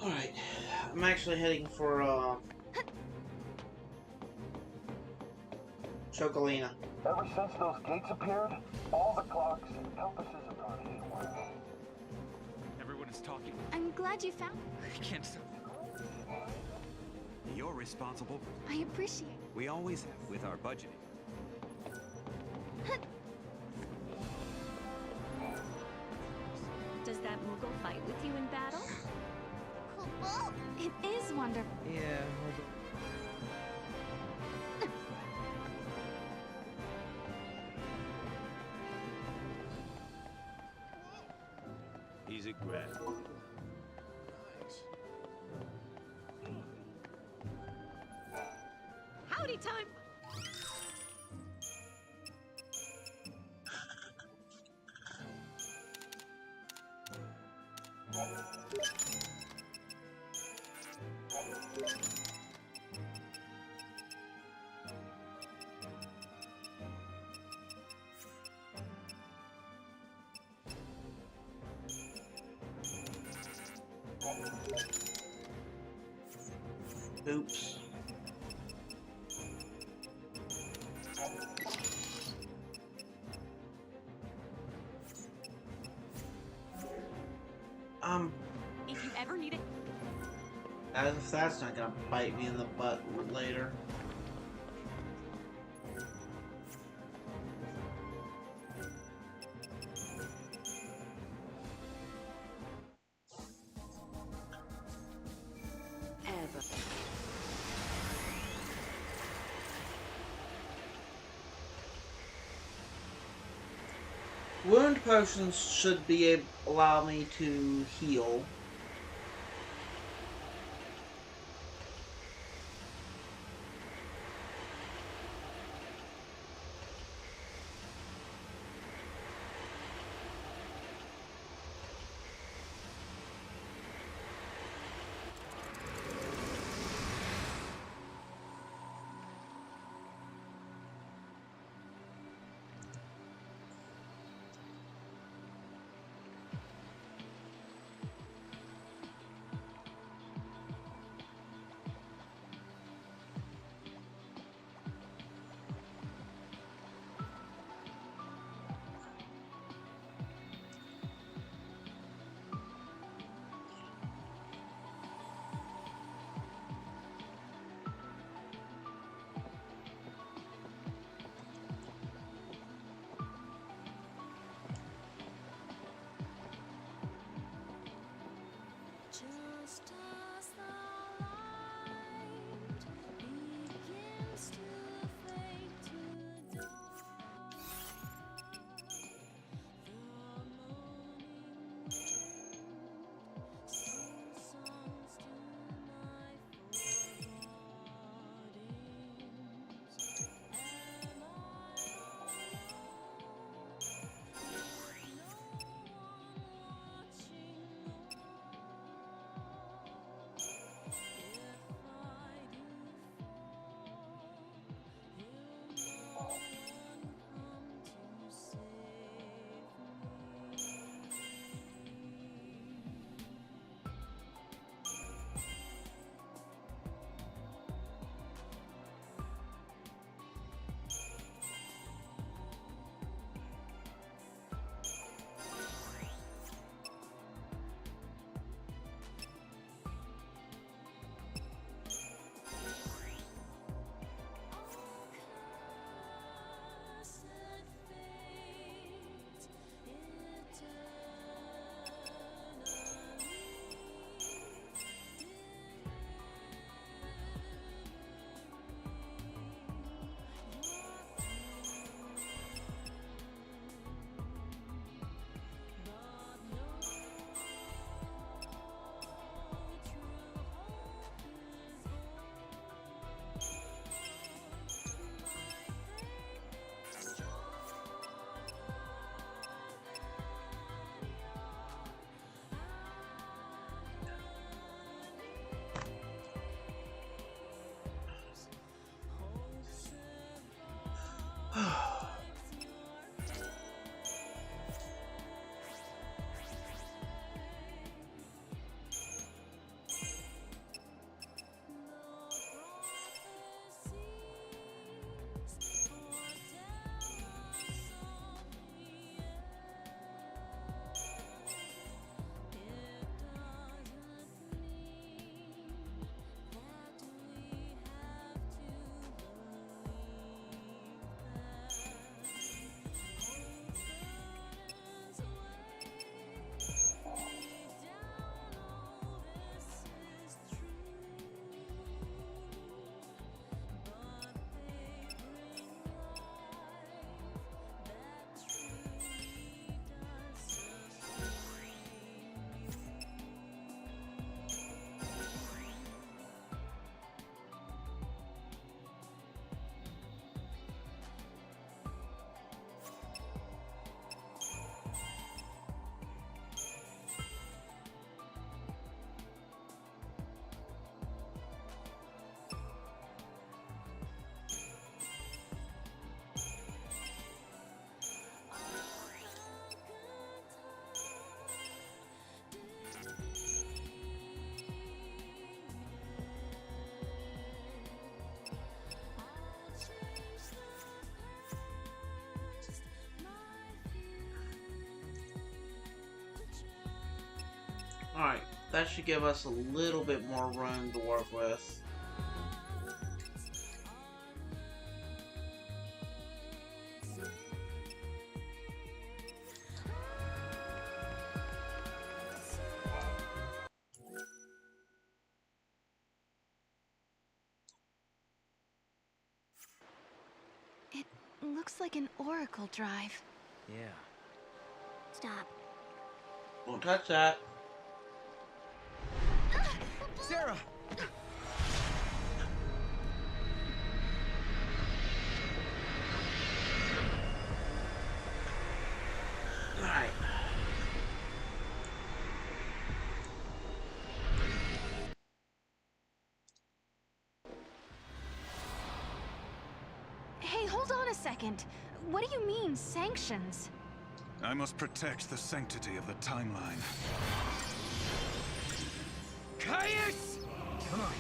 Alright, I'm actually heading for Chocolina. Ever since those gates appeared, all the clocks and compasses have gone haywire. Everyone is talking. I'm glad you found. I can't stop. You're responsible. I appreciate it. We always have with our budgeting. Does that Moogle fight with you in battle? Cool. It is wonderful. Yeah, He's a grad. Howdy time! Oops. If you ever need it. As if that's not gonna bite me in the butt later. Ever. Wound potions should be able allow me to heal. Alright, that should give us a little bit more room to work with. It looks like an Oracle drive. Yeah. Stop. Don't touch that. Serah! Alright. Hey, hold on a second. What do you mean, sanctions? I must protect the sanctity of the timeline. Caius! Come on.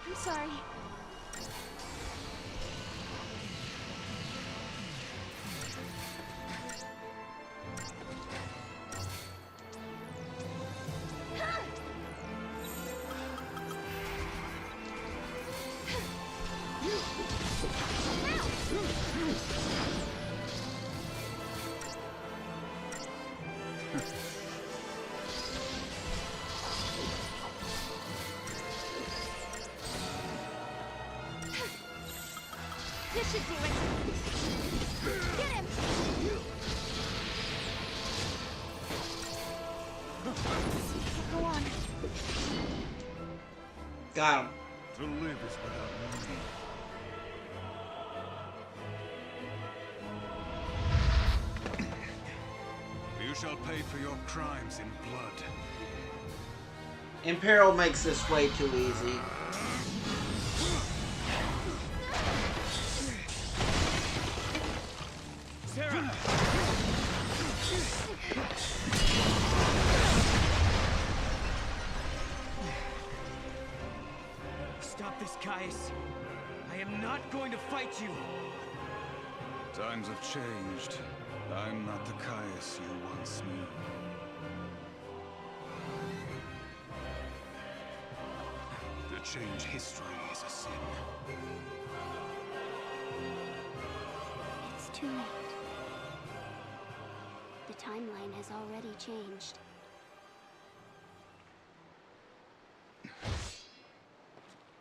I'm sorry. This should do it. Get him! Go on. Got him. To live is without meaning. You shall pay for your crimes in blood. Imperial makes this way too easy. Serah! Stop this, Caius. I am not going to fight you. Times have changed. I'm not the Caius you once knew. To change history is a sin. It's too late. The timeline has already changed.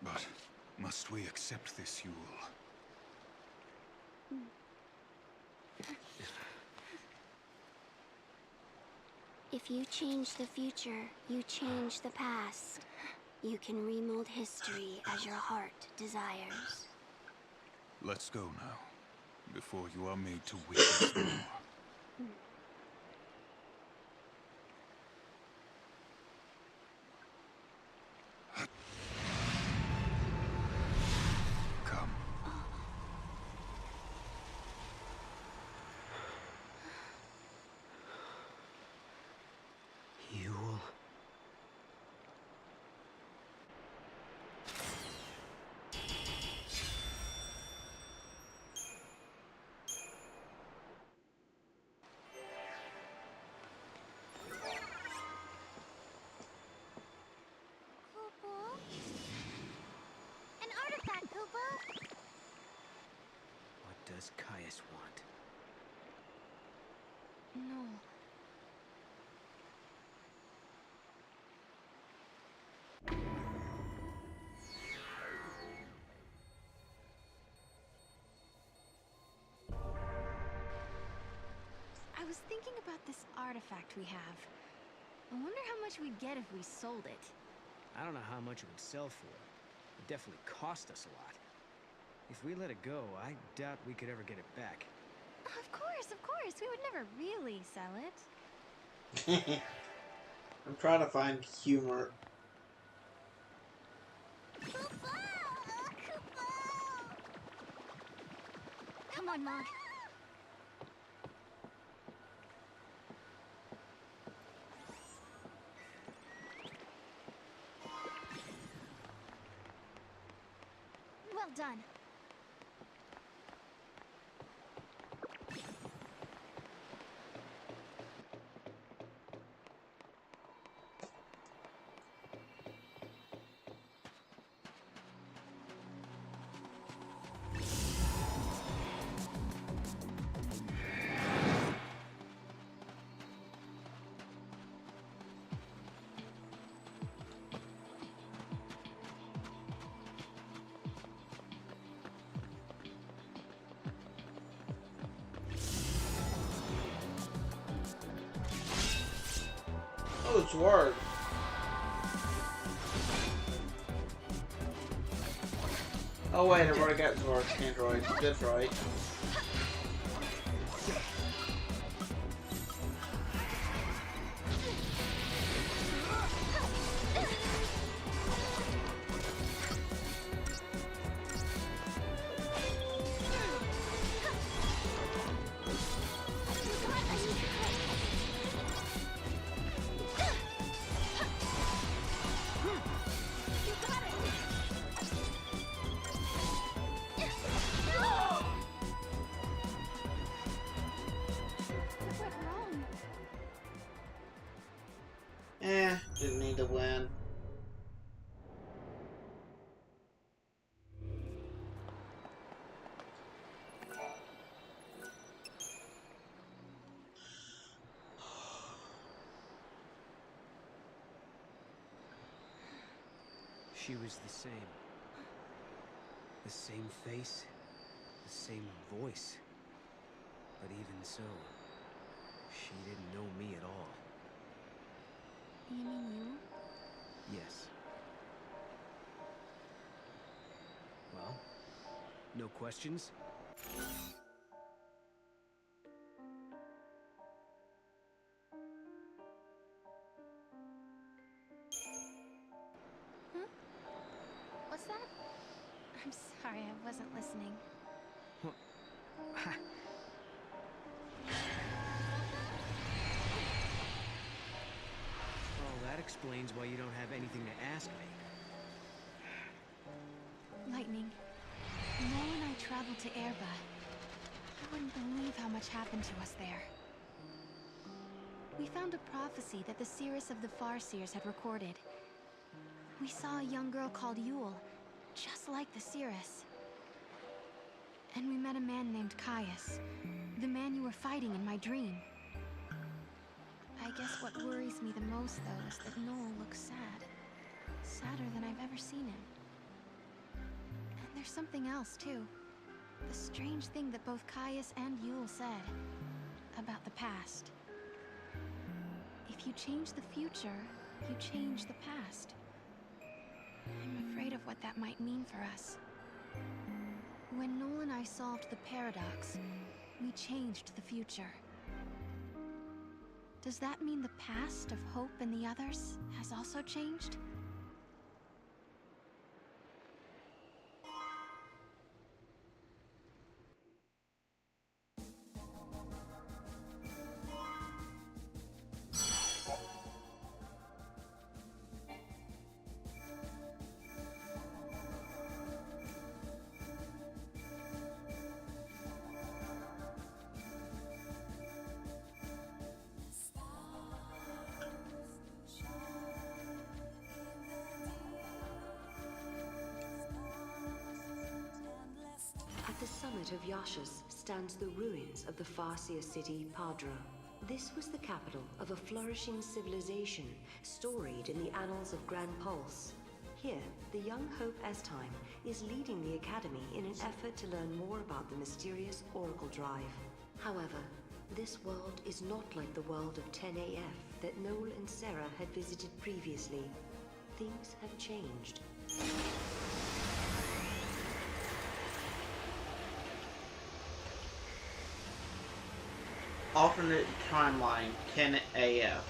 But must we accept this, Yule? If you change the future, you change the past. You can remold history as your heart desires. Let's go now, before you are made to witness more. Come. Yule. does Caius want? No. I was thinking about this artifact we have. I wonder how much we'd get if we sold it. I don't know how much it would sell for. It definitely cost us a lot. If we let it go, I doubt we could ever get it back. Of course, of course. We would never really sell it. I'm trying to find humor. Come on, Mog. Well done. Oh, it's work. Oh wait, I've already got Zork's android. That's right. Didn't need to win. She was the same. The same face, the same voice. But even so, she didn't know me at all. You mean you? Yes. Well, no questions? Huh? What's that? I'm sorry, I wasn't listening. Well, that explains why you don't have anything to ask me. Lightning. Noel and I traveled to Erba. I wouldn't believe how much happened to us there. We found a prophecy that the seers of the Farseers had recorded. We saw a young girl called Yule, just like the seeress. And we met a man named Caius, the man you were fighting in my dream. I guess what worries me the most, though, is that Noel looks sad. Sadder than I've ever seen him. And there's something else, too. The strange thing that both Caius and Yule said about the past. If you change the future, you change the past. I'm afraid of what that might mean for us. When Noel and I solved the paradox, we changed the future. Does that mean the past of Hope and the others has also changed? At the summit of Yasha's stands the ruins of the Farseer city, Padra. This was the capital of a flourishing civilization, storied in the annals of Grand Pulse. Here, the young Hope Estime is leading the Academy in an effort to learn more about the mysterious Oracle Drive. However, this world is not like the world of 10AF that Noel and Serah had visited previously. Things have changed. Alternate timeline, 10AF.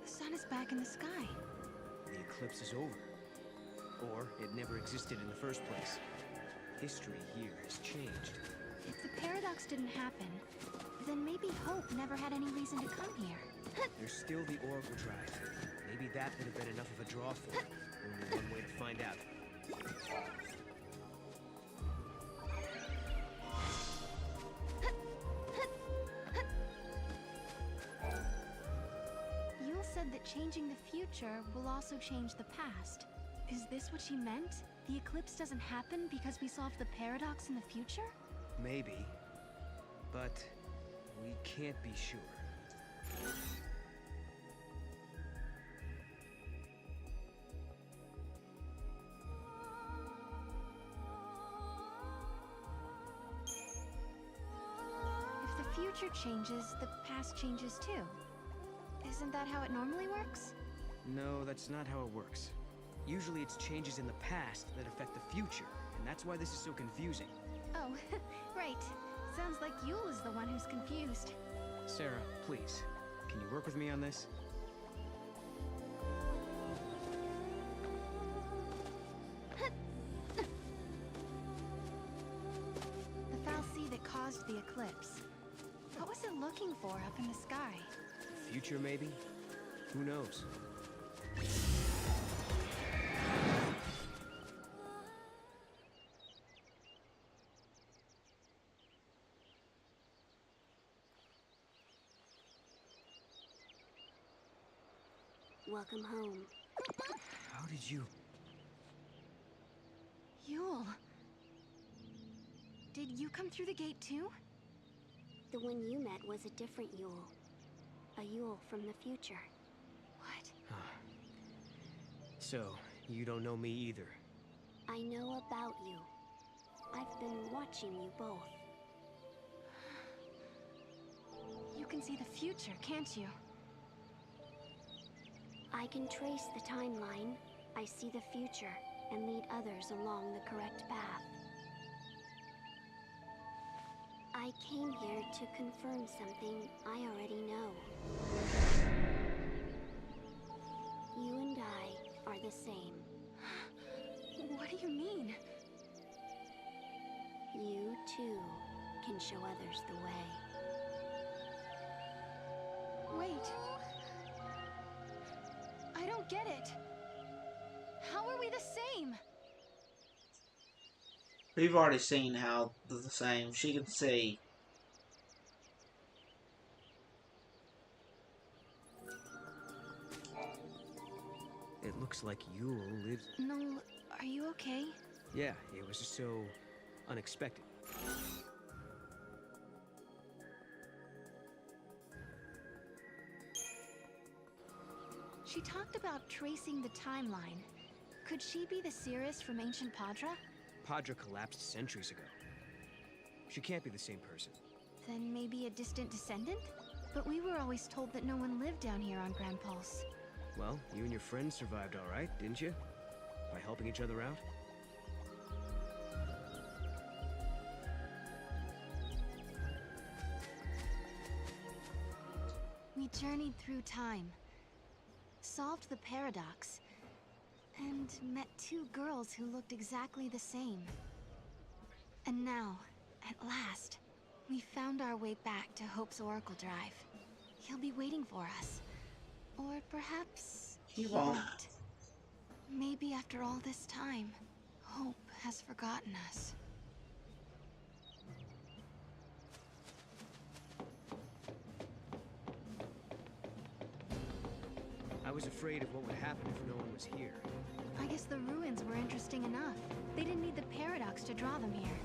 The sun is back in the sky. The eclipse is over. Or it never existed in the first place. History here has changed. If the paradox didn't happen, then maybe Hope never had any reason to come here. There's still the Oracle Drive. Maybe that would have been enough of a draw for him. Only one way to find out. Yule said that changing the future will also change the past. Is this what she meant? The eclipse doesn't happen because we solved the paradox in the future? Maybe. But we can't be sure. If the future changes, the past changes too. Isn't that how it normally works? No, that's not how it works. Usually it's changes in the past that affect the future, and that's why this is so confusing. Oh, right. Sounds like Yule is the one who's confused. Serah, please, can you work with me on this? The fal'Cie that caused the eclipse. What was it looking for up in the sky? The future, maybe? Who knows? Welcome home. How did you... Yule. Did you come through the gate too? The one you met was a different Yule. A Yule from the future. What? So, you don't know me either. I know about you. I've been watching you both. You can see the future, can't you? I can trace the timeline. I see the future and lead others along the correct path. I came here to confirm something I already know. You and I are the same. What do you mean? You, too, can show others the way. Wait. I don't get it. How are we the same? We've already seen how they're the same. She can see. It looks like Yule lives... Noel, are you okay? Yeah, it was just so... unexpected. She talked about tracing the timeline. Could she be the Cirrus from ancient Padra? Padra collapsed centuries ago. She can't be the same person. Then maybe a distant descendant? But we were always told that no one lived down here on Grand Pulse. Well, you and your friends survived all right, didn't you? By helping each other out? We journeyed through time, solved the paradox, and met two girls who looked exactly the same. And now, at last, we found our way back to Hope's Oracle Drive. He'll be waiting for us. Or perhaps He won't. Maybe after all this time, Hope has forgotten us. was afraid of what would happen if no one was here. I guess the ruins were interesting enough. They didn't need the paradox to draw them here.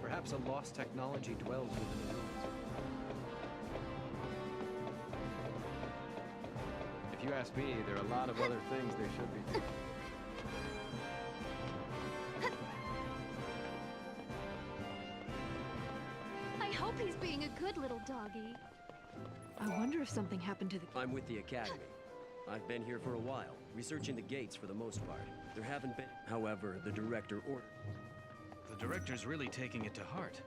Perhaps a lost technology dwells within the ruins. If you ask me, there are a lot of other things they should be doing. I hope he's being a good little doggy. I wonder if something happened to the... I'm with the Academy. I've been here for a while, researching the gates for the most part. There haven't been... However, the director ordered... The director's really taking it to heart.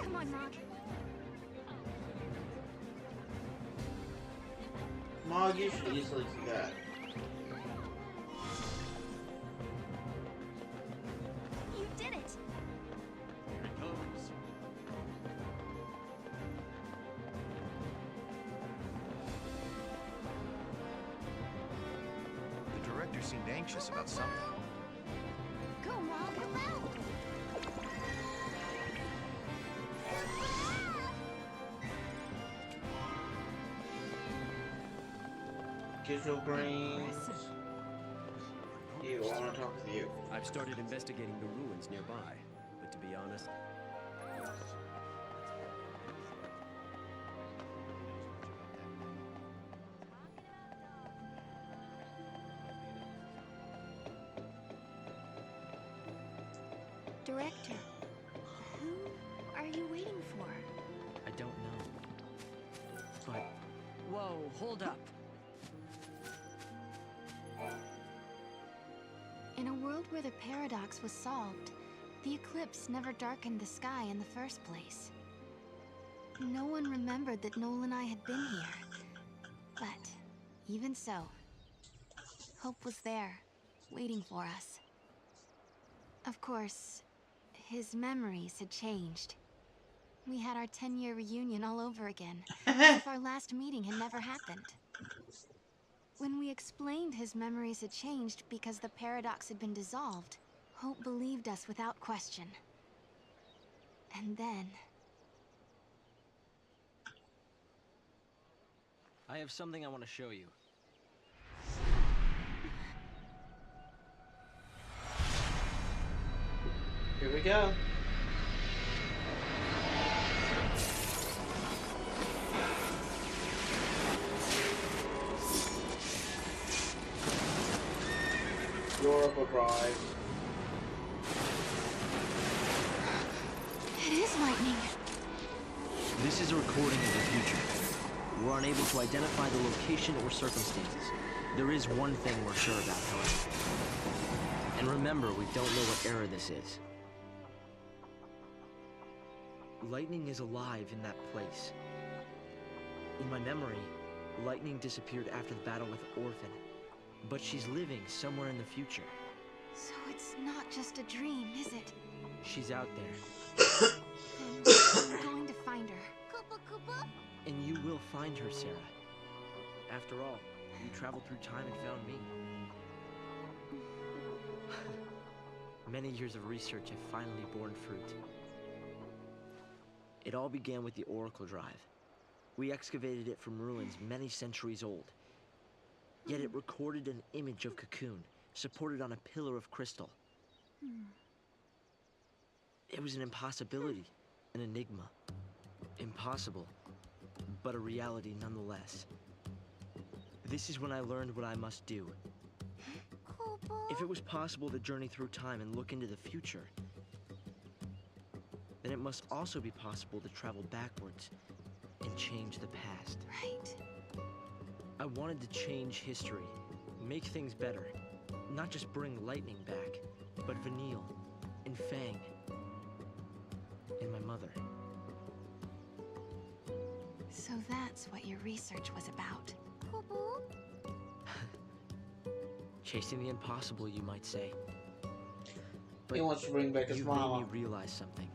Come on, Mog. Mog, you should easily do that. You did it! Here it comes. The director seemed anxious about something. Go, Mog! Come out! Digital Greens. You, I want to talk with you. I've started investigating the ruins nearby, but to be honest... Director, who are you waiting for? I don't know. But... Whoa, hold up. In a world where the paradox was solved, the eclipse never darkened the sky in the first place. No one remembered that Noel and I had been here. But, even so, hope was there, waiting for us. Of course, his memories had changed. We had our 10-year reunion all over again, as if our last meeting had never happened. When we explained his memories had changed because the paradox had been dissolved, Hope believed us without question. And then... I have something I want to show you. Here we go. Oracle Drive. It is lightning. This is a recording of the future. We're unable to identify the location or circumstances. There is one thing we're sure about, however. And remember, we don't know what era this is. Lightning is alive in that place. In my memory, Lightning disappeared after the battle with Orphan. But she's living somewhere in the future. So it's not just a dream, is it? She's out there. Then I'm going to find her. Koopa Koopa? And you will find her, Serah. After all, you traveled through time and found me. Many years of research have finally borne fruit. It all began with the Oracle Drive. We excavated it from ruins many centuries old. Yet it recorded an image of Cocoon, supported on a pillar of crystal. It was an impossibility, an enigma. Impossible, but a reality nonetheless. This is when I learned what I must do. If it was possible to journey through time and look into the future, then it must also be possible to travel backwards and change the past. Right. I wanted to change history, make things better. Not just bring Lightning back, but Vanille, and Fang, and my mother. So that's what your research was about. Chasing the impossible, you might say. But he wants to bring back his mama. You made me realize something.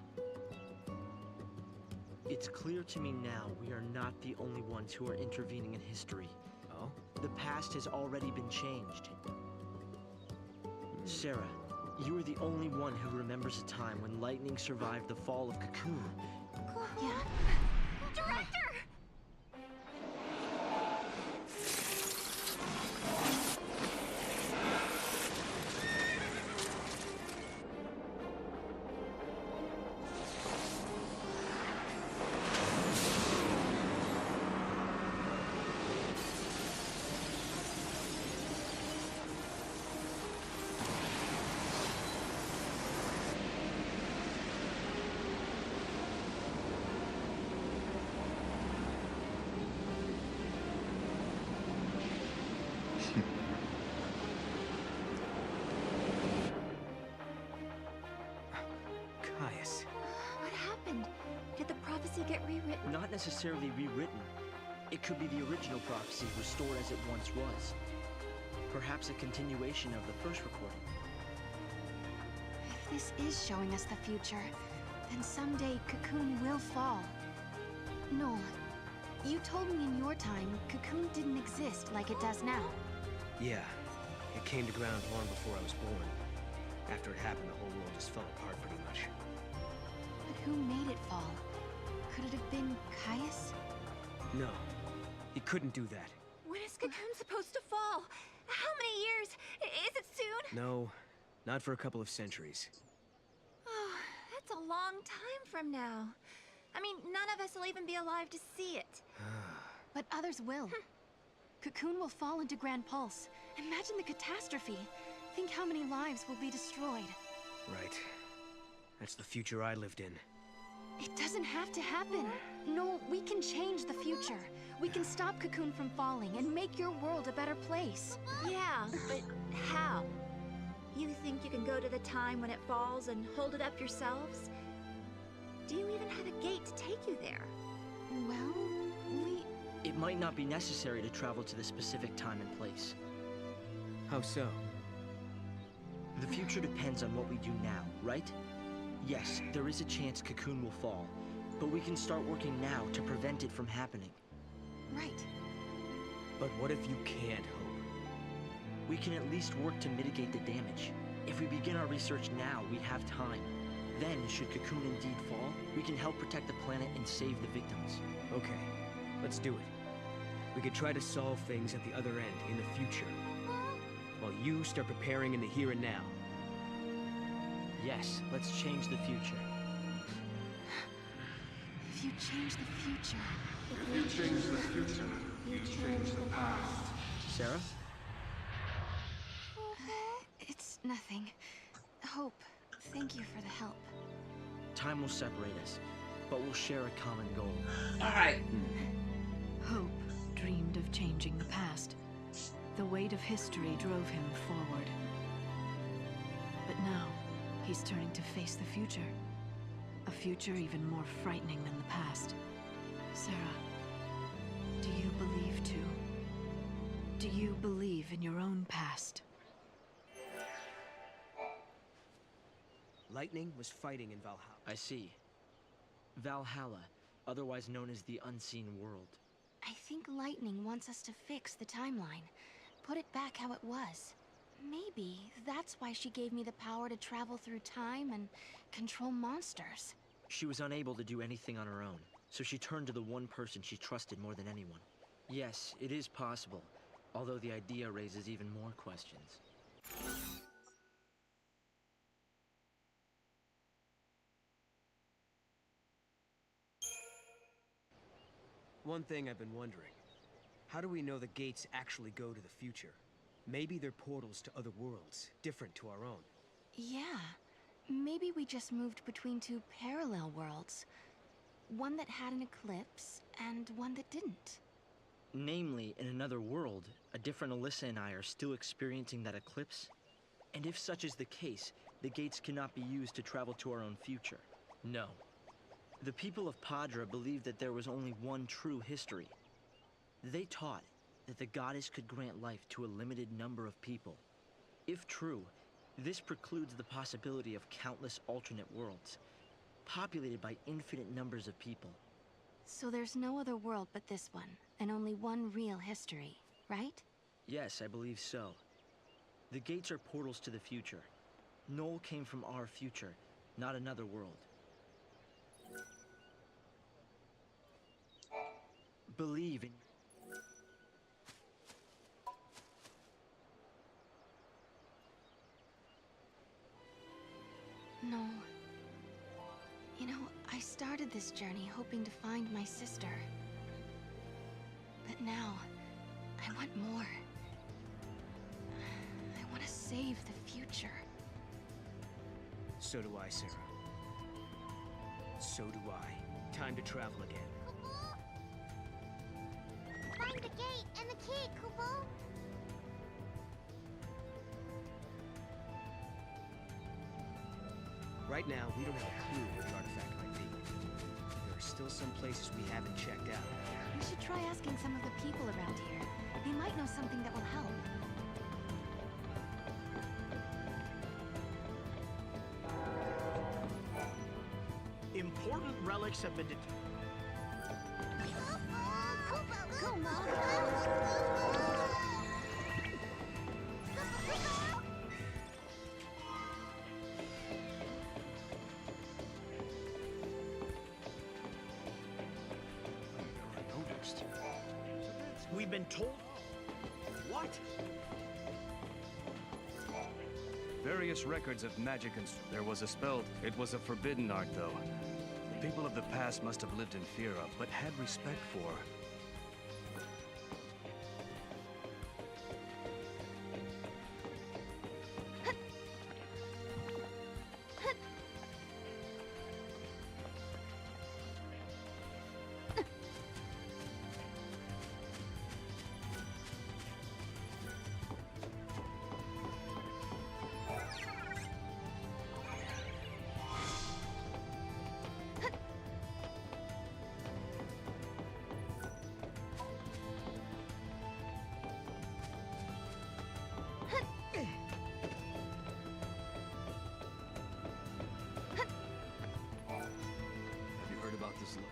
It's clear to me now we are not the only ones who are intervening in history. Oh? The past has already been changed. Serah, you are the only one who remembers a time when Lightning survived the fall of Cocoon. Yeah. Director! Caius. What happened? Did the prophecy get rewritten? Not necessarily rewritten. It could be the original prophecy restored as it once was. Perhaps a continuation of the first recording. If this is showing us the future, then someday Cocoon will fall. Noel, you told me in your time Cocoon didn't exist like it does now. Yeah. It came to ground long before I was born. After it happened, the whole world just fell apart pretty much. But who made it fall? Could it have been Caius? No. He couldn't do that. When is Cocoon supposed to fall? How many years? Is it soon? No. Not for a couple of centuries. Oh, that's a long time from now. I mean, none of us will even be alive to see it. But others will. Cocoon will fall into Grand Pulse. Imagine the catastrophe. Think how many lives will be destroyed. Right. That's the future I lived in. It doesn't have to happen. No, we can change the future. We can stop Cocoon from falling and make your world a better place. Yeah, but how? You think you can go to the time when it falls and hold it up yourselves? Do you even have a gate to take you there? Well, It might not be necessary to travel to the specific time and place. How so? The future depends on what we do now, right? Yes, there is a chance Cocoon will fall, but we can start working now to prevent it from happening. Right. But what if you can't hope? We can at least work to mitigate the damage. If we begin our research now, we have time. Then, should Cocoon indeed fall, we can help protect the planet and save the victims. Okay, let's do it. We could try to solve things at the other end, in the future. While you start preparing in the here and now. Yes, let's change the future. If you change the future... If you change the future, you change the past. Serah? It's nothing. Hope, thank you for the help. Time will separate us, but we'll share a common goal. Alright. Hope dreamed of changing the past. The weight of history drove him forward. But now, he's turning to face the future. A future even more frightening than the past. Serah, do you believe too? Do you believe in your own past? Lightning was fighting in Valhalla. I see. Valhalla, otherwise known as the Unseen World. I think Lightning wants us to fix the timeline. Put it back how it was. Maybe that's why she gave me the power to travel through time and control monsters. She was unable to do anything on her own, so she turned to the one person she trusted more than anyone. Yes, it is possible, although the idea raises even more questions. One thing I've been wondering. How do we know the gates actually go to the future? Maybe they're portals to other worlds, different to our own. Yeah. Maybe we just moved between two parallel worlds. One that had an eclipse, and one that didn't. Namely, in another world, a different Alyssa and I are still experiencing that eclipse? And if such is the case, the gates cannot be used to travel to our own future. No. The people of Padra believed that there was only one true history. They taught that the goddess could grant life to a limited number of people. If true, this precludes the possibility of countless alternate worlds, populated by infinite numbers of people. So there's no other world but this one, and only one real history, right? Yes, I believe so. The gates are portals to the future. Noel came from our future, not another world. Believe in... No. You know, I started this journey hoping to find my sister. But now, I want more. I want to save the future. So do I, Serah. So do I. Time to travel again. Find the gate and the key, Kupo! Right now, we don't have a clue which artifact might be. There are still some places we haven't checked out. We should try asking some of the people around here. They might know something that will help. Important relics have been detected. We've been told... What? Various records of magic and... There was a spell. It was a forbidden art, though. The people of the past must have lived in fear of, but had respect for.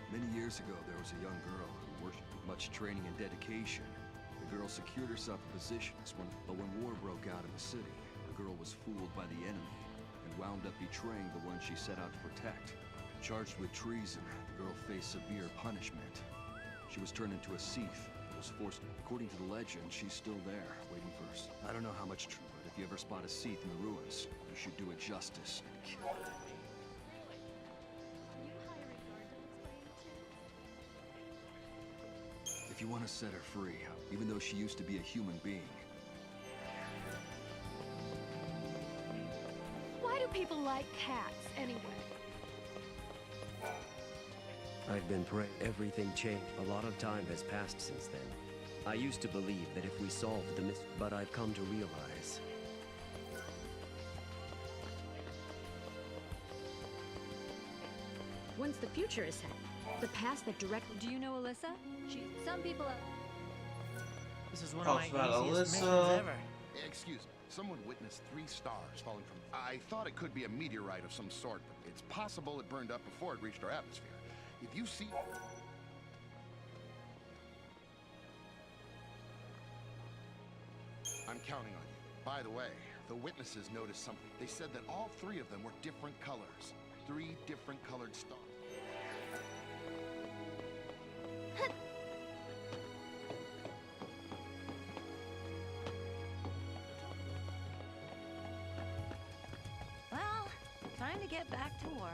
Many years ago, there was a young girl who worshipped with much training and dedication. The girl secured herself a position but when war broke out in the city, the girl was fooled by the enemy and wound up betraying the one she set out to protect. Charged with treason, the girl faced severe punishment. She was turned into a Seath and was forced. According to the legend, she's still there, waiting for us. I don't know how much true, but if you ever spot a Seath in the ruins, you should do it justice and kill it. If you want to set her free, even though she used to be a human being. Why do people like cats, anyway? I've been praying. Everything changed. A lot of time has passed since then. I used to believe that if we solved the mystery, but I've come to realize... Once the future is set, the past that directly... Do you know Alyssa? Some people are... This is one Talks of my about easiest Alyssa. missions ever. Excuse me. Someone witnessed 3 stars falling from... I thought it could be a meteorite of some sort, but it's possible it burned up before it reached our atmosphere. If you see... I'm counting on you. By the way, the witnesses noticed something. They said that all 3 of them were different colors. 3 different colored stars. Well, time to get back to work.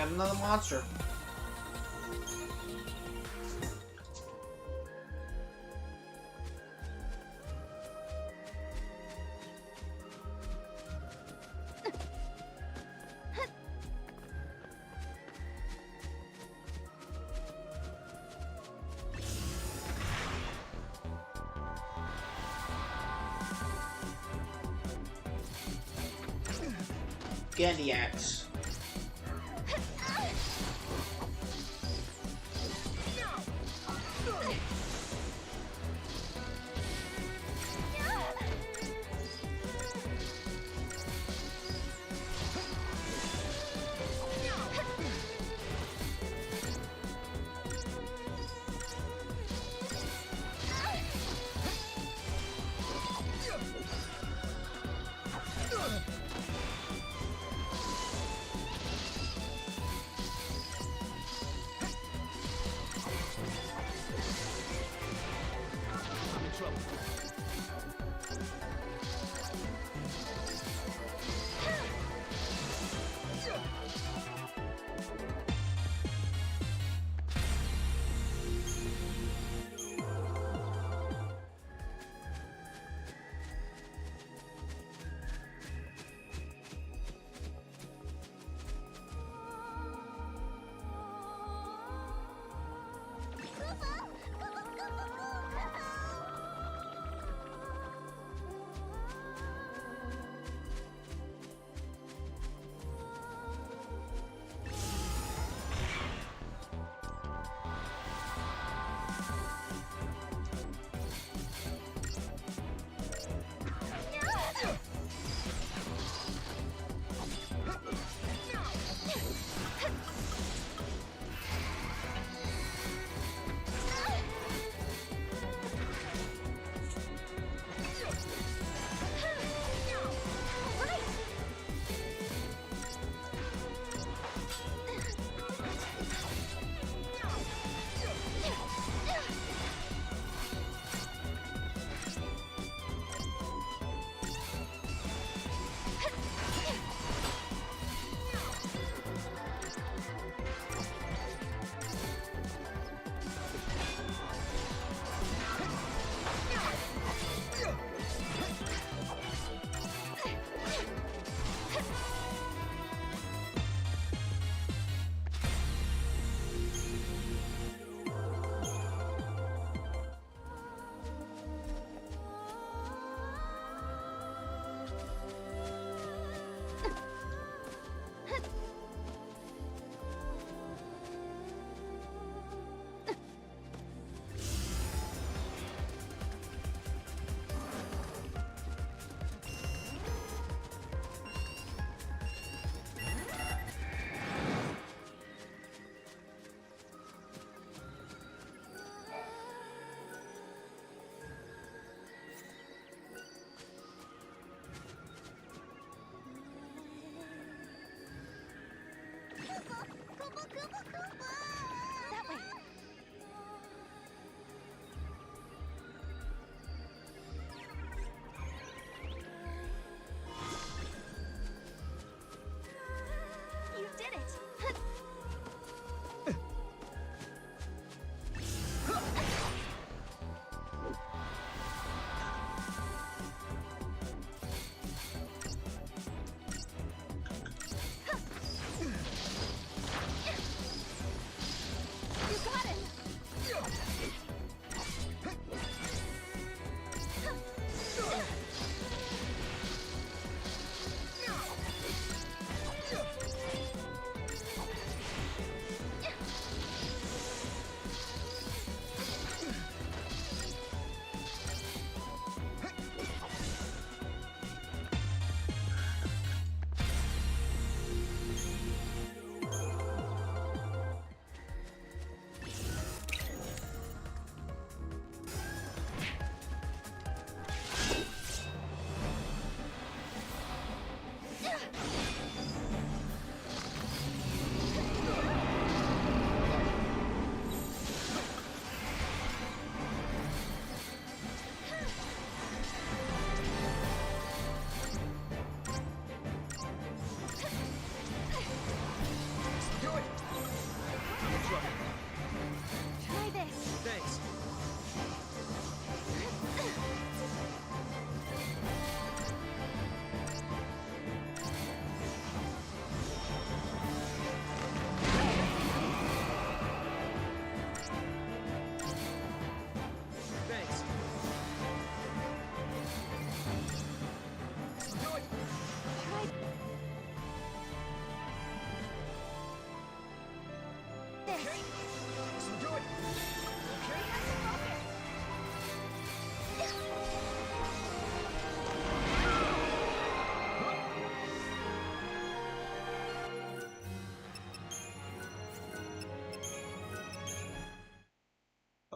got another monster. Candy axe.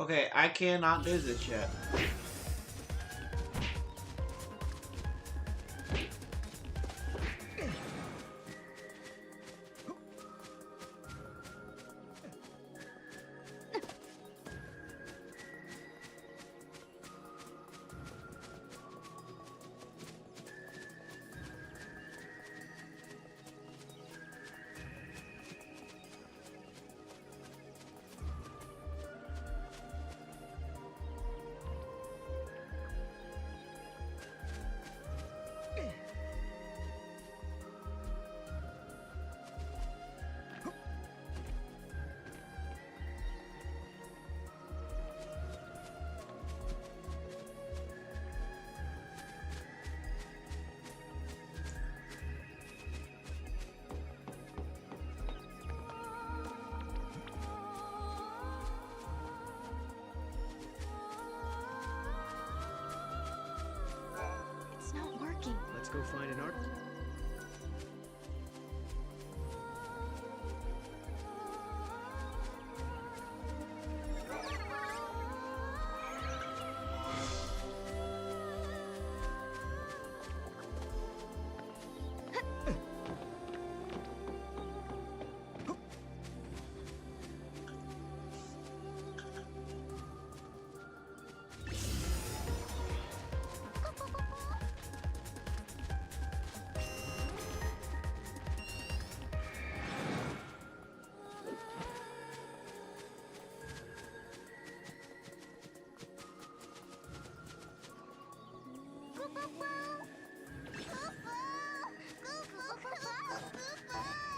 Okay, I cannot do this yet. It's not working. Let's go find an art.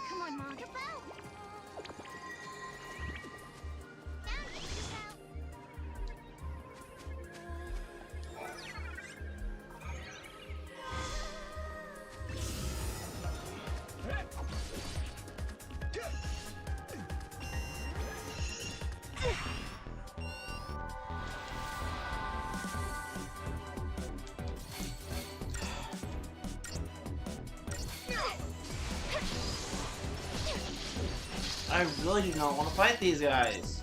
Come on, Mom. I really do not want to fight these guys.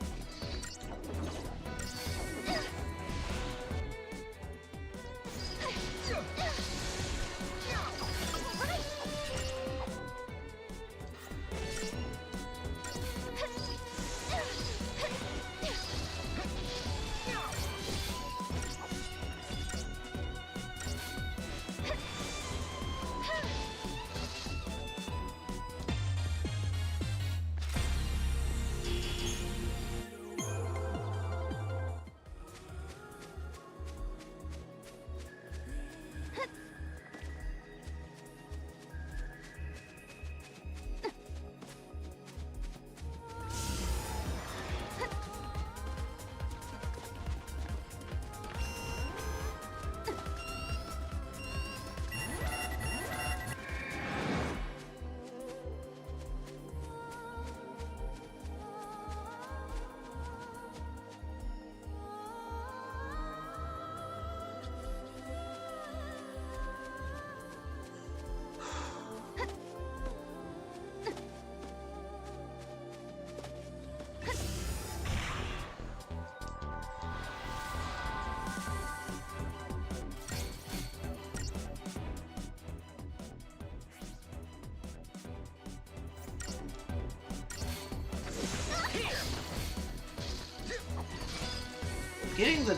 Getting the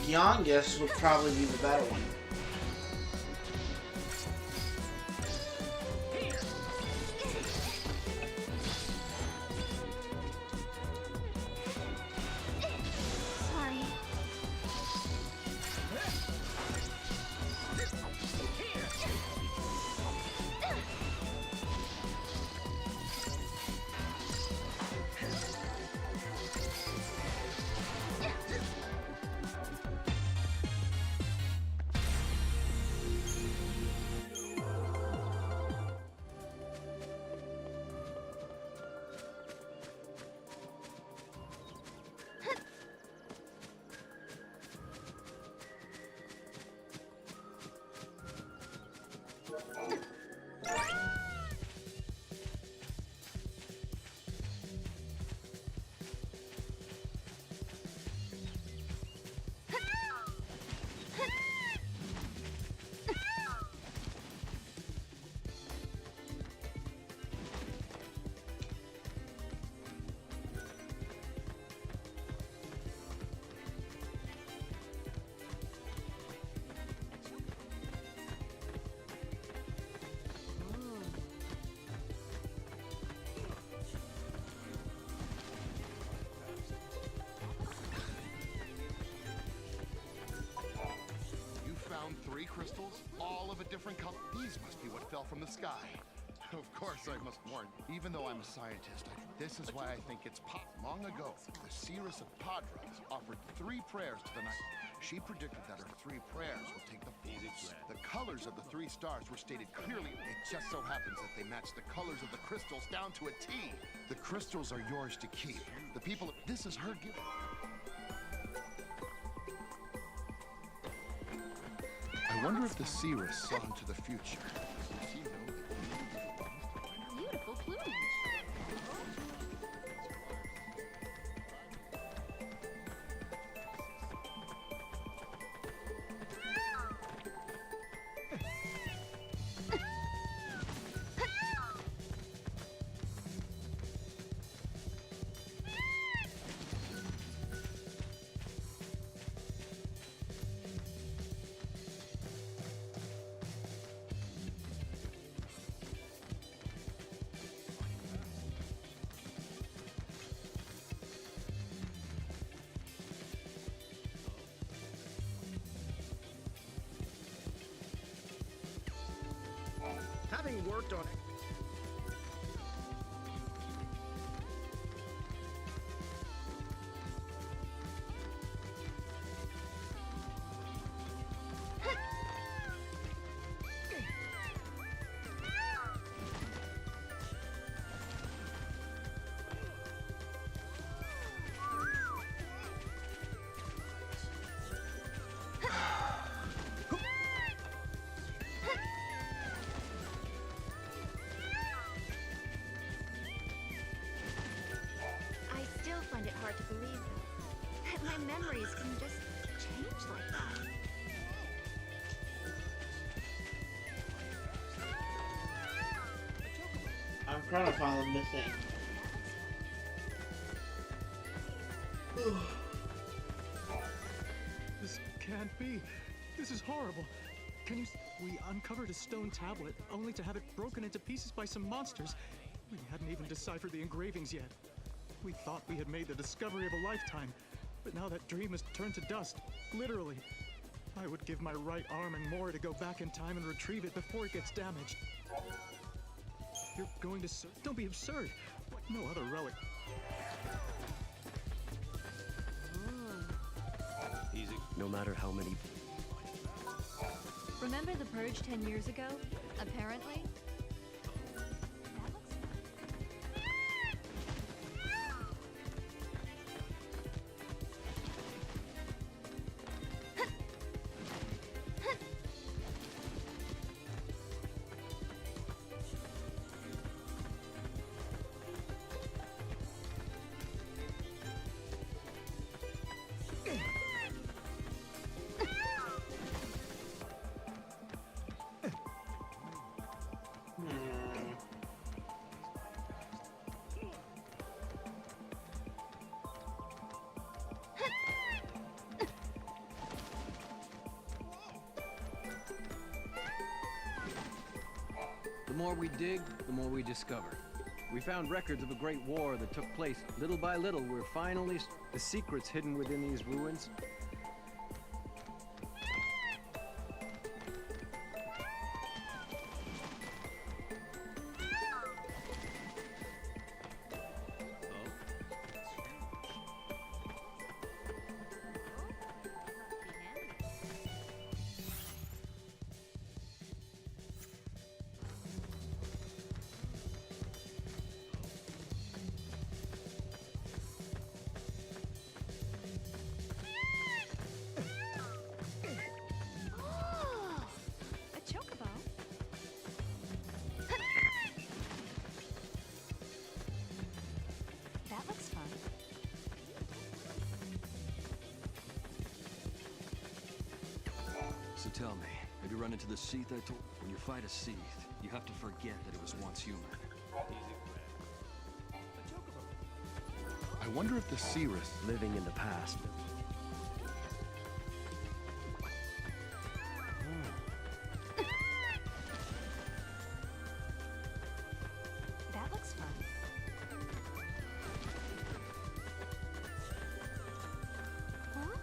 youngest would probably be the better one. Sorry. of a different color. These must be what fell from the sky. Of course, I must warn you. Even though I'm a scientist, this is why I think it's pop. Long ago, the seeress of Padras offered 3 prayers to the night. She predicted that her 3 prayers would take the forms. The colors of the 3 stars were stated clearly. It just so happens that they match the colors of the crystals down to a T. The crystals are yours to keep. The people, this is her gift. I wonder if the seeress saw into the future. Does she know that Beautiful plumage. Having worked on it. find it hard to believe, though, that my memories can just change like that. I'm trying to find the missing. This can't be. This is horrible. Can you... We uncovered a stone tablet, only to have it broken into pieces by some monsters. We hadn't even deciphered the engravings yet. We thought we had made the discovery of a lifetime, but now that dream has turned to dust, literally. I would give my right arm and more to go back in time and retrieve it before it gets damaged. You're going to... Don't be absurd. No other relic. Easy. No matter how many... Remember the purge 10 years ago? Apparently. The more we dig, the more we discover. We found records of a great war that took place. Little by little, we're finally... The secrets hidden within these ruins. So tell me, have you run into the Seath I told? When you fight a Seath, you have to forget that it was once human. I wonder if the seeress... Living in the past. That looks fun. Huh?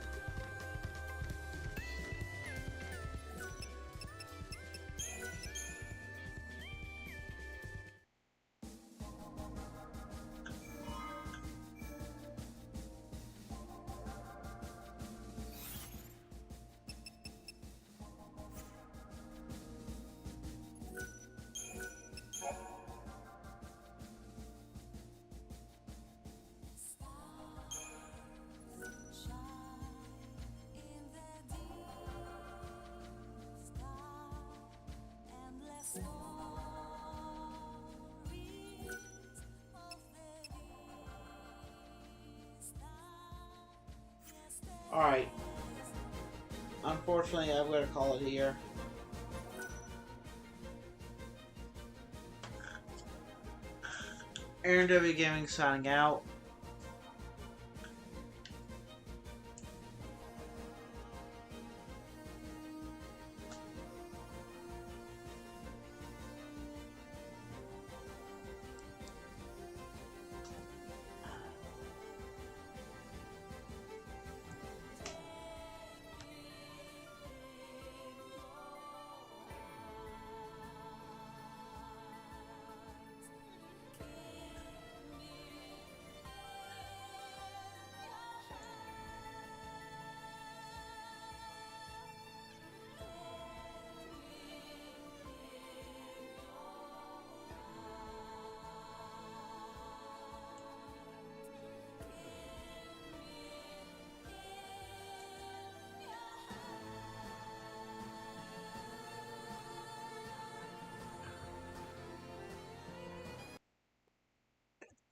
Alright. Unfortunately, I'm going to call it here. Aaron W. Gaming signing out.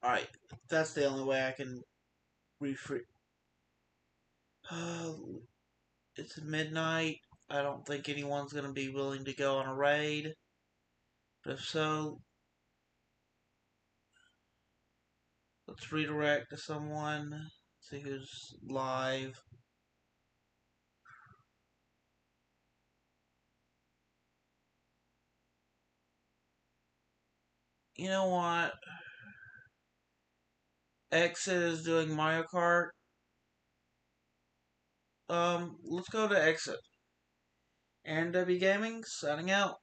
Alright, that's the only way I can refresh. It's midnight. I don't think anyone's going to be willing to go on a raid. But if so, let's redirect to someone. See who's live. You know what? Exit is doing Mario Kart. Let's go to Exit. Aaron W. Gaming, signing out.